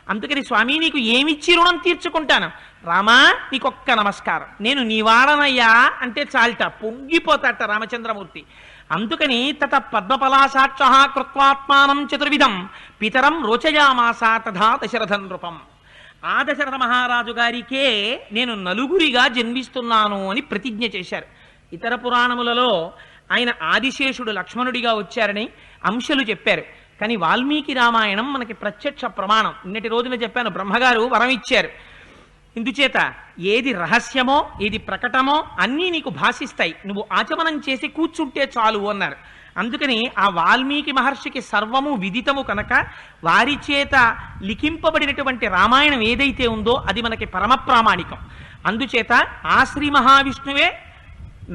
అందుకని స్వామి నీకు ఏమిచ్చి రుణం తీర్చుకుంటాను? రామా నీకొక్క నమస్కారం, నేను నీవాడనయ్యా అంటే చాలట, పొంగిపోతాట రామచంద్రమూర్తి. అందుకని తత పద్మపలాసాక్ష కృత్వాత్మానం చతుర్విధం పితరం రోచయామాస తథా దశరథ నృపం. ఆ దశరథ మహారాజు గారికే నేను నలుగురిగా జన్మిస్తున్నాను అని ప్రతిజ్ఞ చేశారు. ఇతర పురాణములలో ఆయన ఆదిశేషుడు లక్ష్మణుడిగా వచ్చారని అంశలు చెప్పారు. కానీ వాల్మీకి రామాయణం మనకి ప్రత్యక్ష ప్రమాణం. నిన్నటి రోజున చెప్పాను, బ్రహ్మగారు వరం ఇచ్చారు. ఇందుచేత ఏది రహస్యమో ఏది ప్రకటమో అన్నీ నీకు భాషిస్తాయి, నువ్వు ఆచమనం చేసి కూర్చుంటే చాలు అన్నారు. అందుకని ఆ వాల్మీకి మహర్షికి సర్వము విదితము కనుక వారి చేత లిఖింపబడినటువంటి రామాయణం ఏదైతే ఉందో అది మనకి పరమ ప్రామాణికం. అందుచేత ఆ శ్రీ మహావిష్ణువే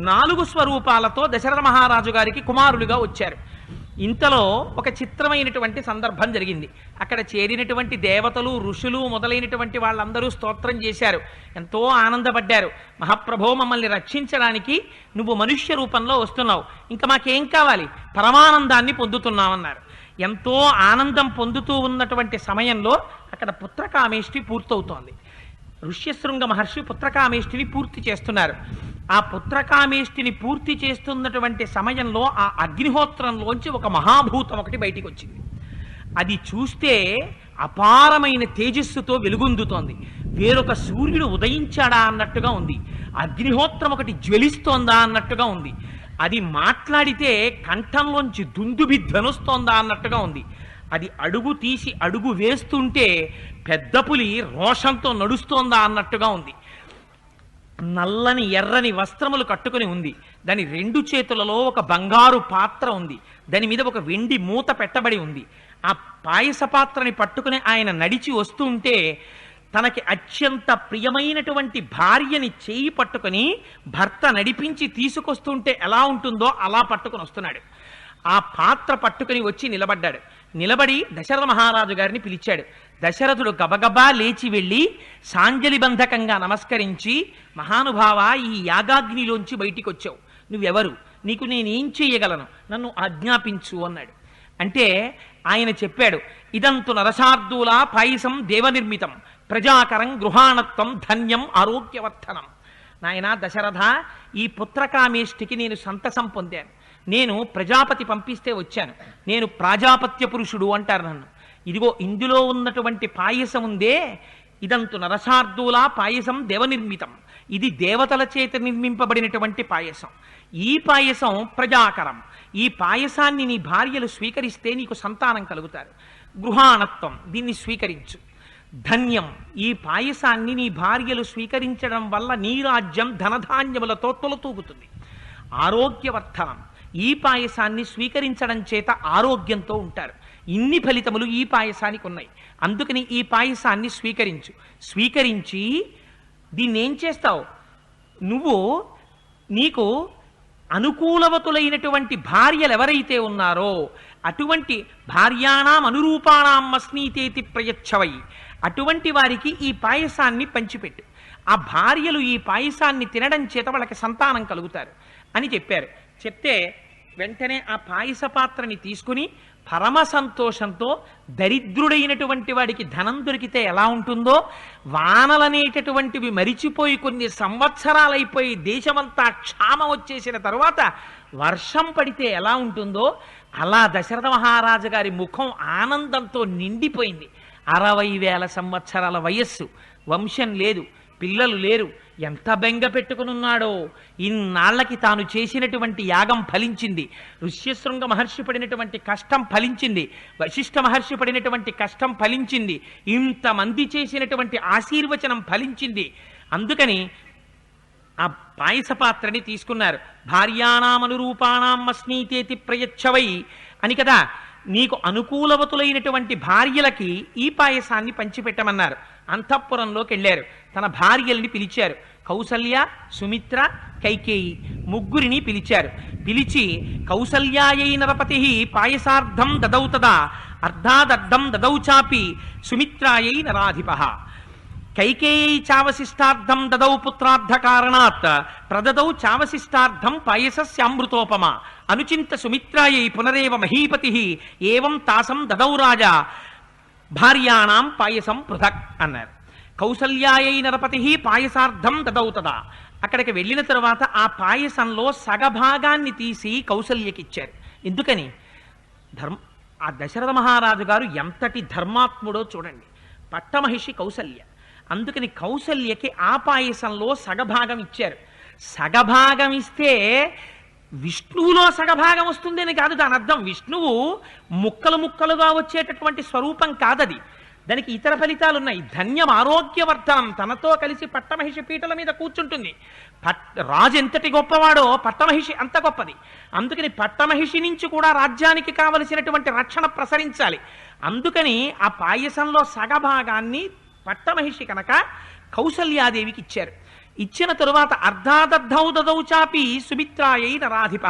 4 స్వరూపాలతో దశరథ మహారాజు గారికి కుమారులుగా వచ్చారు. ఇంతలో ఒక చిత్రమైనటువంటి సందర్భం జరిగింది. అక్కడ చేరినటువంటి దేవతలు ఋషులు మొదలైనటువంటి వాళ్ళందరూ స్తోత్రం చేశారు, ఎంతో ఆనందపడ్డారు. మహాప్రభో మమ్మల్ని రక్షించడానికి నువ్వు మనుష్య రూపంలో వస్తున్నావు, ఇంకా మాకేం కావాలి, పరమానందాన్ని పొందుతున్నామన్నారు. ఎంతో ఆనందం పొందుతూ ఉన్నటువంటి సమయంలో అక్కడ పుత్రకామేష్టి పూర్తవుతోంది. ఋష్యశృంగ మహర్షి పుత్రకామేష్టిని పూర్తి చేస్తున్నారు. ఆ పుత్రకామేష్టిని పూర్తి చేస్తున్నటువంటి సమయంలో ఆ అగ్నిహోత్రంలోంచి ఒక మహాభూతం ఒకటి బయటికి వచ్చింది. అది చూస్తే అపారమైన తేజస్సుతో వెలుగొందుతోంది. వేరొక సూర్యుడు ఉదయించాడా అన్నట్టుగా ఉంది. అగ్నిహోత్రం ఒకటి జ్వలిస్తోందా అన్నట్టుగా ఉంది. అది మాట్లాడితే కంఠంలోంచి దుందుబిద్దనొస్తోందా అన్నట్టుగా ఉంది. అది అడుగు తీసి అడుగు వేస్తుంటే పెద్ద పులి రోషంతో నడుస్తోందా అన్నట్టుగా ఉంది. నల్లని ఎర్రని వస్త్రములు కట్టుకుని ఉంది. దాని 2 చేతులలో ఒక బంగారు పాత్ర ఉంది, దాని మీద ఒక వెండి మూత పెట్టబడి ఉంది. ఆ పాయస పాత్రని పట్టుకుని ఆయన నడిచి వస్తూ ఉంటే తనకి అత్యంత ప్రియమైనటువంటి భార్యని చేయి పట్టుకుని భర్త నడిపించి తీసుకొస్తుంటే ఎలా ఉంటుందో అలా పట్టుకుని వస్తున్నాడు. ఆ పాత్ర పట్టుకుని వచ్చి నిలబడ్డాడు. నిలబడి దశరథ మహారాజు గారిని పిలిచాడు. దశరథుడు గబగబా లేచి వెళ్ళి సాంజలిబంధకంగా నమస్కరించి, మహానుభావ, ఈ యాగాగ్నిలోంచి బయటికి వచ్చావు, నువ్వెవరు, నీకు నేనేం చేయగలను, నన్ను ఆజ్ఞాపించు అన్నాడు. అంటే ఆయన చెప్పాడు, ఇదంతు నరసార్దూల పాయసం దేవనిర్మితం ప్రజాకరం గృహాణత్వం ధన్యం ఆరోగ్యవర్ధనం. నాయనా దశరథ, ఈ పుత్రకామేష్టికి నేను సంతసం పొందాను. నేను ప్రజాపతి పంపిస్తే వచ్చాను. నేను ప్రాజాపత్య పురుషుడు అంటారు నన్ను. ఇదిగో ఇందులో ఉన్నటువంటి పాయసం ఉందే, ఇదంతు నరసార్దూల పాయసం దేవనిర్మితం, ఇది దేవతల చేత నిర్మింపబడినటువంటి పాయసం. ఈ పాయసం ప్రజాకరం. ఈ పాయసాన్ని నీ భార్యలు స్వీకరిస్తే నీకు సంతానం కలుగుతారు. గృహాణత్వం, దీన్ని స్వీకరించు. ధన్యం, ఈ పాయసాన్ని నీ భార్యలు స్వీకరించడం వల్ల నీ రాజ్యం ధనధాన్యములతో తొలతూగుతుంది. ఆరోగ్యవర్ధనం, ఈ పాయసాన్ని స్వీకరించడం చేత ఆరోగ్యంతో ఉంటారు. ఇన్ని ఫలితములు ఈ పాయసానికి ఉన్నాయి. అందుకని ఈ పాయసాన్ని స్వీకరించు. స్వీకరించి దీన్ని ఏం చేస్తావు, నువ్వు నీకు అనుకూలవతులైనటువంటి భార్యలు ఎవరైతే ఉన్నారో అటువంటి భార్యాణం అనురూపాణం అస్నీతేతి ప్రయచ్చవై, అటువంటి వారికి ఈ పాయసాన్ని పంచిపెట్టు. ఆ భార్యలు ఈ పాయసాన్ని తినడం చేత వాళ్ళకి సంతానం కలుగుతారు అని చెప్పారు. చెప్తే వెంటనే ఆ పాయస పాత్రని తీసుకుని పరమ సంతోషంతో, దరిద్రుడైనటువంటి వాడికి ధనం దొరికితే ఎలా ఉంటుందో, వానలనేటటువంటివి మరిచిపోయి కొన్ని సంవత్సరాలైపోయి దేశమంతా క్షామం వచ్చేసిన తరువాత వర్షం పడితే ఎలా ఉంటుందో అలా దశరథ మహారాజు గారి ముఖం ఆనందంతో నిండిపోయింది. 60,000 సంవత్సరాల వయస్సు, వంశం లేదు, పిల్లలు లేరు, ఎంత బెంగ పెట్టుకునున్నాడో. ఇన్నాళ్లకి తాను చేసినటువంటి యాగం ఫలించింది. ఋష్యశృంగ మహర్షి పడినటువంటి కష్టం ఫలించింది. వశిష్ఠ మహర్షి పడినటువంటి కష్టం ఫలించింది. ఇంతమంది చేసినటువంటి ఆశీర్వచనం ఫలించింది. అందుకని ఆ పాయస పాత్రని తీసుకున్నారు. భార్యాణామనురూపాణం అస్నీతేతి ప్రయచ్చవై అని కదా, నీకు అనుకూలవతులైనటువంటి భార్యలకి ఈ పాయసాన్ని పంచిపెట్టమన్నారు. అంతఃపురంలోకి వెళ్ళారు. తన భార్యల్ని పిలిచారు. కౌసల్య, సుమిత్ర, కైకేయి ముగ్గురిని పిలిచారు. పిలిచి కౌసల్యాయై నరపతి పాయసార్థం దదౌ తదా అర్ధాదర్ధం దదౌ చాపి సుమిత్రాయై నరాధిపః కైకేయై చావశిష్టార్థం దదౌ పుత్రార్థ కారణాత్ ప్రదదౌ చావశిష్టార్థం పాయసస్యామృతోపమ అనుచింత సుమిత్రాయై పునరేవ మహీపతి ఏవం తాసం దదౌ రాజా భార్యాణం పాయసం పృథక్ అన్నారు. కౌసల్యాయై నరపతి పాయసార్థం దదౌతదా. అక్కడికి వెళ్ళిన తరువాత ఆ పాయసంలో సగభాగాన్ని తీసి కౌసల్యకిచ్చారు. ఎందుకని? ఆ దశరథ మహారాజు గారు ఎంతటి ధర్మాత్ముడో చూడండి. పట్టమహిషి కౌసల్య, అందుకని కౌసల్యకి ఆ పాయసంలో సగభాగం ఇచ్చారు. సగభాగం ఇస్తే విష్ణువులో సగభాగం వస్తుందని కాదు దాని అర్థం. విష్ణువు ముక్కలు ముక్కలుగా వచ్చేటటువంటి స్వరూపం కాదది. దానికి ఇతర ఫలితాలు ఉన్నాయి. ధన్యం ఆరోగ్యవర్ధనం, తనతో కలిసి పట్టమహిషి పీటల మీద కూర్చుంటుంది. రాజు ఎంతటి గొప్పవాడో పట్టమహిషి అంత గొప్పది. అందుకని పట్టమహిషి నుంచి కూడా రాజ్యానికి కావలసినటువంటి రక్షణ ప్రసరించాలి. అందుకని ఆ పాయసంలో సగభాగాన్ని పట్టమహిషి కనుక కౌసల్యాదేవికి ఇచ్చారు. ఇచ్చిన తరువాత అర్ధాదర్ధౌ దదౌ చాపి సుమిత్రాయై నరాధిప.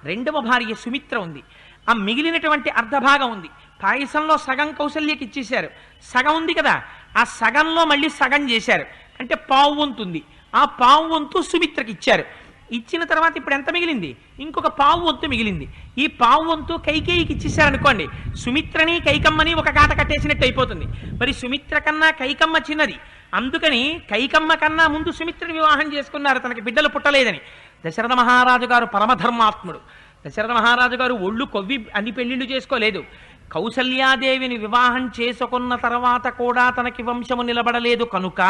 రెండవ భార్య సుమిత్ర ఉంది. ఆ మిగిలినటువంటి అర్ధభాగం ఉంది. పాయసంలో సగం కౌసల్యకి ఇచ్చేశారు. సగం ఉంది కదా, ఆ సగంలో మళ్ళీ సగం చేశారు. అంటే పావు వంతు ఉంది. ఆ పావు వంతు సుమిత్రకి ఇచ్చారు. ఇచ్చిన తర్వాత ఇప్పుడు ఎంత మిగిలింది? ఇంకొక పావు వంతు మిగిలింది. ఈ పావు వంతు కైకేయికి ఇచ్చేసారనుకోండి, సుమిత్రని కైకమ్మని ఒక కాట కట్టేసినట్టు అయిపోతుంది. మరి సుమిత్ర కన్నా కైకమ్మ చిన్నది. అందుకని కైకమ్మ కన్నా ముందు సుమిత్రని వివాహం చేసుకున్నారు, తనకి బిడ్డలు పుట్టలేదని. దశరథ మహారాజు గారు పరమధర్మాత్ముడు. దశరథ మహారాజు గారు ఒళ్ళు కొవ్వి అన్ని పెళ్లిళ్ళు చేసుకోలేదు. కౌసల్యాదేవిని వివాహం చేసుకున్న తర్వాత కూడా తనకి వంశము నిలబడలేదు కనుక,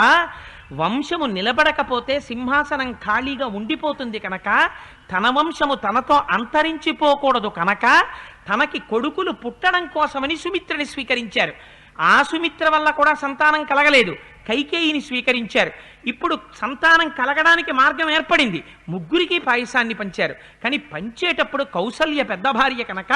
వంశము నిలబడకపోతే సింహాసనం ఖాళీగా ఉండిపోతుంది కనుక, తన వంశము తనతో అంతరించిపోకూడదు కనుక, తనకి కొడుకులు పుట్టడం కోసమని సుమిత్రని స్వీకరించారు. ఆ సుమిత్ర వల్ల కూడా సంతానం కలగలేదు, కైకేయిని స్వీకరించారు. ఇప్పుడు సంతానం కలగడానికి మార్గం ఏర్పడింది. ముగ్గురికి పాయసాన్ని పంచారు. కానీ పంచేటప్పుడు కౌసల్య పెద్ద భార్య కనుక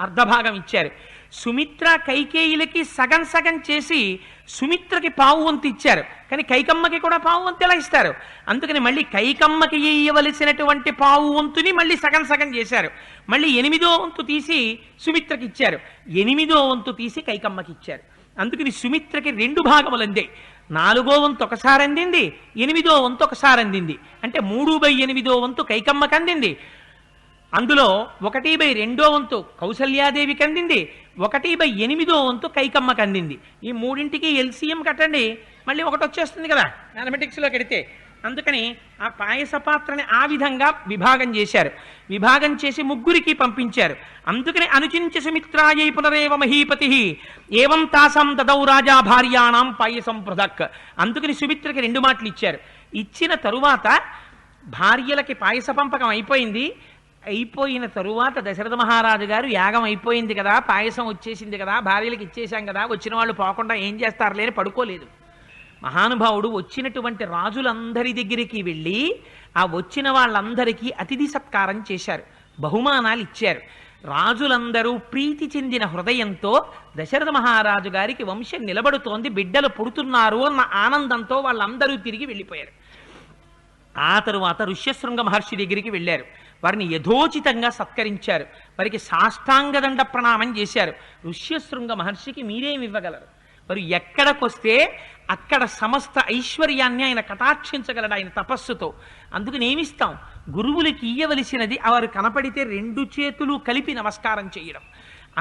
అర్ధభాగం ఇచ్చారు. సుమిత్ర కైకేయులకి సగం సగం చేసి సుమిత్రకి పావు వంతు ఇచ్చారు. కానీ కైకమ్మకి కూడా పావు వంతు ఎలా ఇస్తారు? అందుకని మళ్ళీ కైకమ్మకి ఇయ్యవలసినటువంటి పావు వంతుని మళ్ళీ సగం సగం చేశారు. మళ్ళీ 8వ వంతు తీసి సుమిత్రకి ఇచ్చారు, 8వ వంతు తీసి కైకమ్మకి ఇచ్చారు. అందుకని సుమిత్రకి 2 భాగములు అందాయి. 4వ వంతు ఒకసారి అందింది, 8వ వంతు ఒకసారి అందింది. అంటే 3/8వ వంతు కైకమ్మకి అందింది. అందులో 1/2 వంతు కౌసల్యాదేవికి అందింది, 1/8వ వంతు కైకమ్మకి అందింది. ఈ మూడింటికి ఎల్సిఎం కట్టండి, మళ్ళీ ఒకటి వచ్చేస్తుంది కదా మ్యాథమెటిక్స్లో కడితే. అందుకని ఆ పాయస పాత్రని ఆ విధంగా విభాగం చేశారు. విభాగం చేసి ముగ్గురికి పంపించారు. అందుకని అనుచించి సుమిత్రాయై పునరేవ మహీపతి ఏవం తాసం దదౌ రాజా భార్యాణం పాయసం పృథక్. అందుకని సుమిత్రకి 2 మాటలు ఇచ్చారు. ఇచ్చిన తరువాత భార్యలకి పాయస పంపకం అయిపోయింది. అయిపోయిన తరువాత దశరథ మహారాజు గారు యాగం అయిపోయింది కదా, పాయసం వచ్చేసింది కదా, భార్యలకు ఇచ్చేశాం కదా, వచ్చిన వాళ్ళు పోకుండా ఏం చేస్తారులే అని పడుకోలేదు. మహానుభావుడు వచ్చినటువంటి రాజులందరి దగ్గరికి వెళ్ళి ఆ వచ్చిన వాళ్ళందరికీ అతిథి సత్కారం చేశారు, బహుమానాలు ఇచ్చారు. రాజులందరూ ప్రీతి చెందిన హృదయంతో దశరథ మహారాజు గారికి వంశం నిలబడుతోంది, బిడ్డలు పుడుతున్నారు అన్న ఆనందంతో వాళ్ళందరూ తిరిగి వెళ్ళిపోయారు. ఆ తరువాత ఋష్యశృంగ మహర్షి దగ్గరికి వెళ్ళారు. వారిని యథోచితంగా సత్కరించారు, వారికి సాష్టాంగదండ ప్రణామం చేశారు. ఋష్యశృంగ మహర్షికి మీరేమి ఇవ్వగలరు? వారు ఎక్కడికొస్తే అక్కడ సమస్త ఐశ్వర్యాన్ని ఆయన కటాక్షించగలడు ఆయన తపస్సుతో. అందుకని ఏమిస్తాం? గురువులకి ఇయ్యవలసినది వారు కనపడితే 2 చేతులు కలిపి నమస్కారం చేయడం.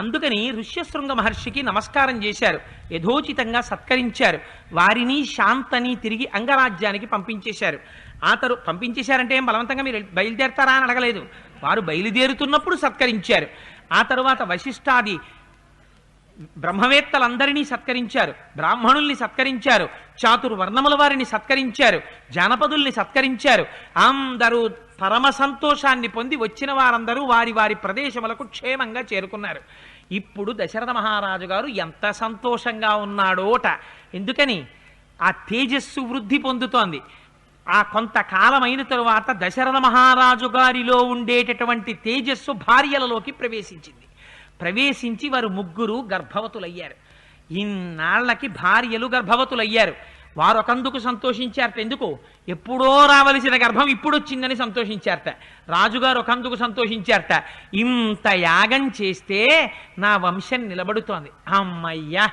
అందుకని ఋష్యశృంగ మహర్షికి నమస్కారం చేశారు, యథోచితంగా సత్కరించారు. వారిని శాంతని తిరిగి అంగరాజ్యానికి పంపించేశారు. పంపించేశారంటే ఏం బలవంతంగా మీరు బయలుదేరతారా అని అడగలేదు. వారు బయలుదేరుతున్నప్పుడు సత్కరించారు. ఆ తరువాత వశిష్ఠాది బ్రహ్మవేత్తలందరినీ సత్కరించారు, బ్రాహ్మణుల్ని సత్కరించారు, చాతుర్వర్ణముల వారిని సత్కరించారు, జానపదుల్ని సత్కరించారు. అందరూ పరమ సంతోషాన్ని పొంది వచ్చిన వారందరూ వారి వారి ప్రదేశములకు క్షేమంగా చేరుకున్నారు. ఇప్పుడు దశరథ మహారాజు గారు ఎంత సంతోషంగా ఉన్నాడోట. ఎందుకని? ఆ తేజస్సు వృద్ధి పొందుతోంది. ఆ కొంతకాలమైన తరువాత దశరథ మహారాజు గారిలో ఉండేటటువంటి తేజస్సు భార్యలలోకి ప్రవేశించి వారు ముగ్గురు గర్భవతులయ్యారు. ఇన్నాళ్లకి భార్యలు గర్భవతులయ్యారు. వారు ఒకందుకు సంతోషించారట. ఎందుకు? ఎప్పుడో రావలసిన గర్భం ఇప్పుడు వచ్చిందని సంతోషించారట. రాజుగారు ఒకందుకు సంతోషించారట, ఇంత యాగం చేస్తే నా వంశం నిలబడుతోంది, అమ్మయ్యా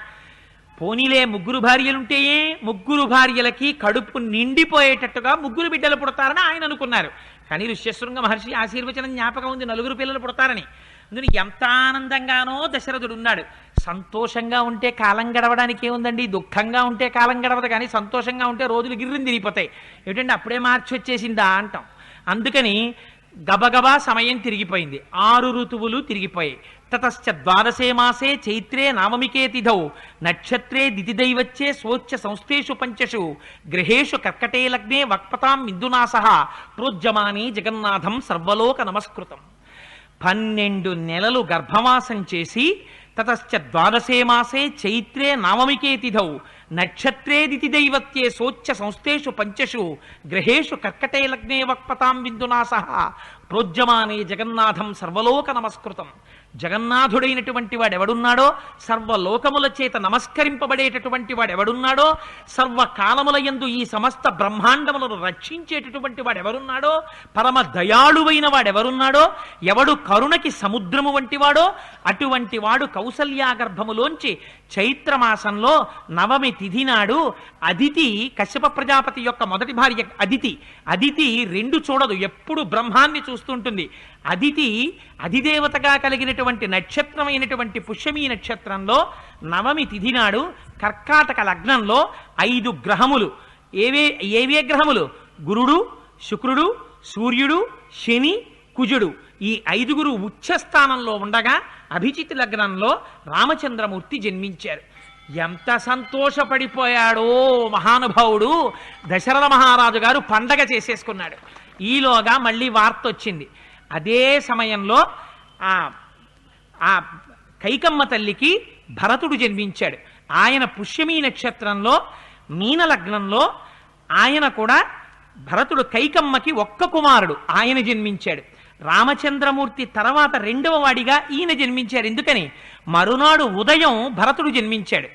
పోనీలే 3 భార్యలుంటేయే, 3 భార్యలకి కడుపు నిండిపోయేటట్టుగా 3 బిడ్డలు పుడతారని ఆయన అనుకున్నారు. కానీ ఋష్యశృంగ మహర్షి ఆశీర్వచనం జ్ఞాపకం ఉంది, 4 పిల్లలు పుడతారని. అందుకని ఎంత ఆనందంగానో దశరథుడు ఉన్నాడు. సంతోషంగా ఉంటే కాలం గడవడానికి ఏముందండి, దుఃఖంగా ఉంటే కాలం గడవదు, కానీ సంతోషంగా ఉంటే రోజులు గిర్రిని తిరిగిపోతాయి. ఏమిటంటే అప్పుడే మార్చి వచ్చేసిందా అంటాం. అందుకని గబగబా సమయం తిరిగిపోయింది, 6 ఋతువులు తిరిగిపోయాయి. తతశ్చ ద్వాదశే మాసే చైత్రే నవమికే తిథౌ నక్షత్రే దితిదైవచ్చే స్వోచ్ఛ సంస్థేషు పంచషు గృహేషు కర్కటే లగ్నే వక్పతాం మిందునా సహా ప్రోజ్యమాని జగన్నాథం సర్వలోక నమస్కృతం. 12 నెలలు గర్భవాసం చేసి తతశ్చ ద్వాదశే మాసే చైత్రే నవమికే తిథౌ నక్షత్రే దితిదైవత్యే సోచ్ఛ సంస్థేషు పంచషు గ్రహేషు కర్కటే లగ్నే వక్పతాం విందునా సహా ప్రోజ్యమానే జగన్నాథం సర్వలోక నమస్కృతం. జగన్నాథుడైనటువంటి వాడెవడున్నాడో, సర్వలోకముల చేత నమస్కరింపబడేటటువంటి వాడెవడున్నాడో, సర్వకాలముల యందు ఈ సమస్త బ్రహ్మాండములను రక్షించేటటువంటి వాడెవరున్నాడో, పరమ దయాళువైన వాడెవరున్నాడో, ఎవడు కరుణకి సముద్రము వంటివాడో అటువంటి వాడు కౌసల్యాగర్భములోంచి చైత్రమాసంలో నవమి తిథి నాడు అదితి, కశ్యప ప్రజాపతి యొక్క మొదటి భార్య అదితి, అదితి 2 చూడదు, ఎప్పుడు బ్రహ్మాన్ని చూస్తుంటుంది. అదితి అధిదేవతగా కలిగినటువంటి నక్షత్రమైనటువంటి పుష్యమీ నక్షత్రంలో నవమి తిథి నాడు కర్కాటక లగ్నంలో 5 గ్రహములు. ఏవే గ్రహములు? గురుడు, శుక్రుడు, సూర్యుడు, శని, కుజుడు. ఈ 5గురు ఉచ్చస్థానంలో ఉండగా అభిజిత్ లగ్నంలో రామచంద్రమూర్తి జన్మించారు. ఎంత సంతోషపడిపోయాడో మహానుభావుడు. దశరథ మహారాజు గారు పండగ చేసేసుకున్నాడు. ఈలోగా మళ్ళీ వార్త వచ్చింది. అదే సమయంలో ఆ కైకమ్మ తల్లికి భరతుడు జన్మించాడు. ఆయన పుష్యమీ నక్షత్రంలో మీన లగ్నంలో ఆయన కూడా భరతుడు కైకమ్మకి ఒక్క కుమారుడు, ఆయన జన్మించాడు. రామచంద్రమూర్తి తర్వాత 2వ వాడిగా ఈయన జన్మించారు. ఎందుకని? మరునాడు ఉదయం భరతుడు జన్మించాడు.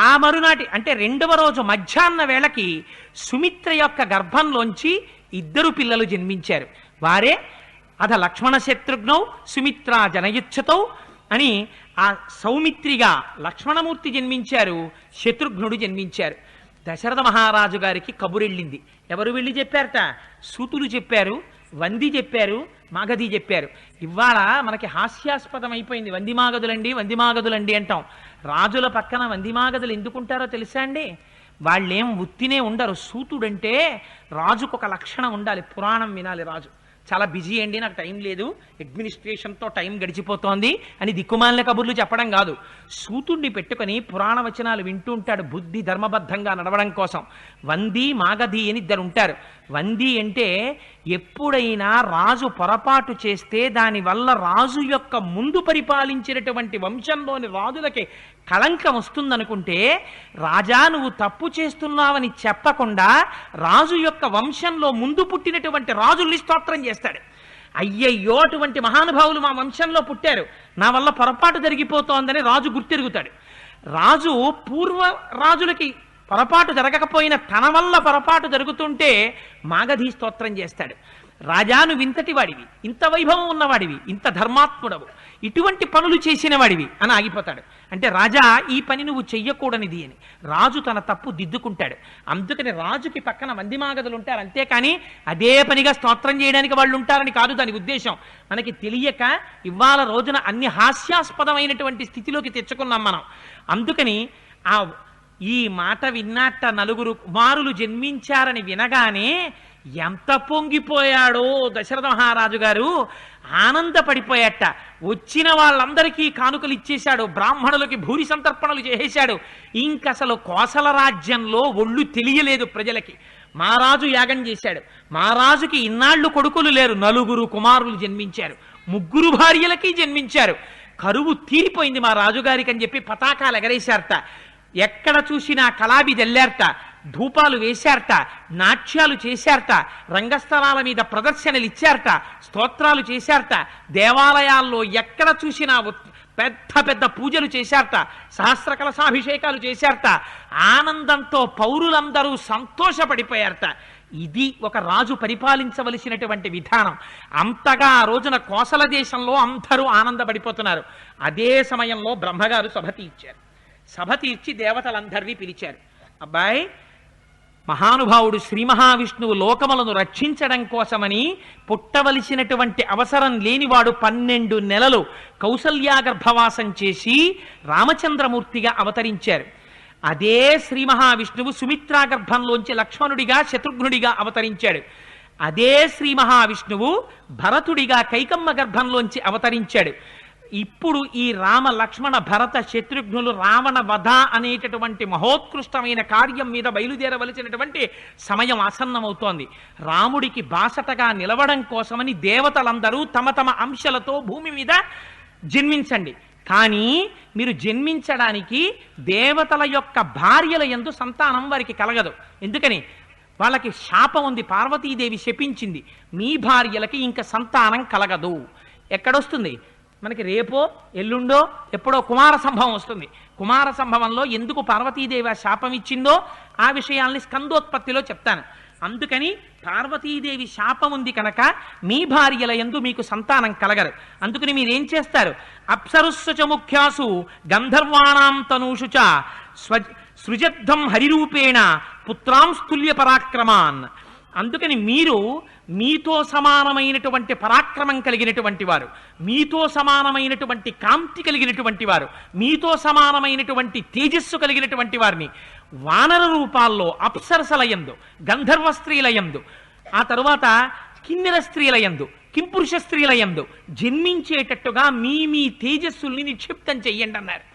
ఆ మరునాటి అంటే 2వ రోజు మధ్యాహ్న వేళకి సుమిత్ర యొక్క గర్భంలోంచి 2 పిల్లలు జన్మించారు. వారే అధ లక్ష్మణ శత్రుఘ్నౌ సుమిత్ర జనయుచ్ఛతౌ అని ఆ సౌమిత్రిగా లక్ష్మణమూర్తి జన్మించారు, శత్రుఘ్నుడు జన్మించారు. దశరథ మహారాజు గారికి కబురెళ్ళింది. ఎవరు వెళ్ళి చెప్పారట? సూతులు చెప్పారు, వంది చెప్పారు, మాగధి చెప్పారు. ఇవాళ మనకి హాస్యాస్పదం అయిపోయింది. వందిమాగదులండి అంటాం. రాజుల పక్కన వందిమాగదులు ఎందుకుంటారో తెలుసా అండి? వాళ్ళేం ఉత్తినే ఉండరు. సూతుడంటే రాజుకు ఒక లక్షణం ఉండాలి. పురాణం వినాలి. రాజు చాలా బిజీ అండి, నాకు టైం లేదు, అడ్మినిస్ట్రేషన్తో టైం గడిచిపోతోంది అని దిక్కుమాలిన కబుర్లు చెప్పడం కాదు. సూతుడిని పెట్టుకొని పురాణ వచనాలు వింటూ ఉంటాడు, బుద్ధి ధర్మబద్ధంగా నడవడం కోసం. వంది, మాగధి అని 2 ఉంటారు. వంది అంటే ఎప్పుడైనా రాజు పొరపాటు చేస్తే దానివల్ల రాజు యొక్క ముందు పరిపాలించినటువంటి వంశంలోని రాజులకి కళంకం వస్తుందనుకుంటే, రాజా నువ్వు తప్పు చేస్తున్నావని చెప్పకుండా రాజు యొక్క వంశంలో ముందు పుట్టినటువంటి రాజుల్ని స్తోత్రం చేస్తాడు. అయ్యయ్యో అటువంటి మహానుభావులు మా వంశంలో పుట్టారు, నా వల్ల పొరపాటు జరిగిపోతోందని రాజు గుర్తెరుగుతాడు. రాజు పూర్వ రాజులకి పొరపాటు జరగకపోయినా తన వల్ల పొరపాటు జరుగుతుంటే మాగధి స్తోత్రం చేస్తాడు. రాజా నువ్వు ఇంతటి వాడివి, ఇంత వైభవం ఉన్నవాడివి, ఇంత ధర్మాత్ముడవు, ఇటువంటి పనులు చేసిన వాడివి అని ఆగిపోతాడు. అంటే రాజా ఈ పని నువ్వు చెయ్యకూడనిది అని రాజు తన తప్పు దిద్దుకుంటాడు. అందుకని రాజుకి పక్కన వందిమాగదులు ఉంటారు, అంతేకాని అదే పనిగా స్తోత్రం చేయడానికి వాళ్ళు ఉంటారని కాదు దాని ఉద్దేశం. మనకి తెలియక ఇవాళ రోజున అన్ని హాస్యాస్పదమైనటువంటి స్థితిలోకి తెచ్చుకున్నాం మనం. అందుకని ఈ మాట విన్నట్ట 4 కుమారులు జన్మించారని వినగానే ఎంత పొంగిపోయాడో దశరథ మహారాజు గారు. ఆనందపడిపోయాట. వచ్చిన వాళ్ళందరికీ కానుకలు ఇచ్చేశాడు, బ్రాహ్మణులకి భూరి సంతర్పణలు చేసేశాడు. ఇంకసలు కోసల రాజ్యంలో ఒళ్ళు తెలియలేదు ప్రజలకి. మహారాజు యాగం చేశాడు. మహారాజుకి ఇన్నాళ్ళు కొడుకులు లేరు, 4 కుమారులు జన్మించారు, 3 భార్యలకి జన్మించారు. కరువు తీరిపోయింది మా రాజుగారికి అని చెప్పి పతాకాలు ఎగరేశారట. ఎక్కడ చూసినా కలాబి జల్లారట, ధూపాలు వేశారట, నాట్యాలు చేశారట, రంగస్థలాల మీద ప్రదర్శనలు ఇచ్చారట, స్తోత్రాలు చేశారట, దేవాలయాల్లో ఎక్కడ చూసినా పెద్ద పెద్ద పూజలు చేశారట, సహస్ర కలశాభిషేకాలు చేశారట. ఆనందంతో పౌరులందరూ సంతోషపడిపోయారట. ఇది ఒక రాజు పరిపాలించవలసినటువంటి విధానం. అంతగా ఆ రోజున కోసల దేశంలో అందరూ ఆనందపడిపోతున్నారు. అదే సమయంలో బ్రహ్మగారు సభ తీర్చారు. సభ తీర్చి దేవతలందరినీ పిలిచారు. అబ్బాయి మహానుభావుడు శ్రీ మహావిష్ణువు లోకములను రక్షించడం కోసమని పుట్టవలసినటువంటి అవసరం లేనివాడు 12 నెలలు కౌసల్యాగర్భవాసం చేసి రామచంద్రమూర్తిగా అవతరించారు. అదే శ్రీ మహావిష్ణువు సుమిత్రా గర్భంలోంచి లక్ష్మణుడిగా శత్రుఘ్నుడిగా అవతరించాడు. అదే శ్రీ మహావిష్ణువు భరతుడిగా కైకమ్మ గర్భంలోంచి అవతరించాడు. ఇప్పుడు ఈ రామ లక్ష్మణ భరత శత్రుఘ్నులు రావణ వధ అనేటటువంటి మహోత్కృష్టమైన కార్యం మీద బయలుదేరవలసినటువంటి సమయం ఆసన్నమవుతోంది. రాముడికి బాసటగా నిలవడం కోసమని దేవతలందరూ తమ తమ అంశలతో భూమి మీద జన్మించండి, కానీ మీరు జన్మించడానికి దేవతల యొక్క భార్యల యందు సంతానం వారికి కలగదు. ఎందుకని? వాళ్ళకి శాపం ఉంది. పార్వతీదేవి శపించింది, మీ భార్యలకి ఇంకా సంతానం కలగదు. ఎక్కడొస్తుంది మనకి? రేపో ఎల్లుండో ఎప్పుడో కుమార సంభవం వస్తుంది. కుమార సంభవంలో ఎందుకు పార్వతీదేవి ఆ శాపం ఇచ్చిందో ఆ విషయాల్ని స్కందోత్పత్తిలో చెప్తాను. అందుకని పార్వతీదేవి శాపం ఉంది కనుక మీ భార్యల యందు మీకు సంతానం కలగరు. అందుకని మీరేం చేస్తారు? అప్సరుస్సు చ ముఖ్యాసు గంధర్వాణాం తనూషు చ సృజద్ధం హరిరూపేణ పుత్రాంస్తుల్య పరాక్రమాన్. అందుకని మీరు మీతో సమానమైనటువంటి పరాక్రమం కలిగినటువంటి వారు, మీతో సమానమైనటువంటి కాంతి కలిగినటువంటి వారు, మీతో సమానమైనటువంటి తేజస్సు కలిగినటువంటి వారిని వానర రూపాల్లో అప్సరసలయందు, గంధర్వ స్త్రీలయందు, ఆ తరువాత కిన్నెర స్త్రీలయందు, కింపురుష స్త్రీలయందు జన్మించేటట్టుగా మీ మీ తేజస్సుల్ని నిక్షిప్తం చెయ్యండి అన్నారు.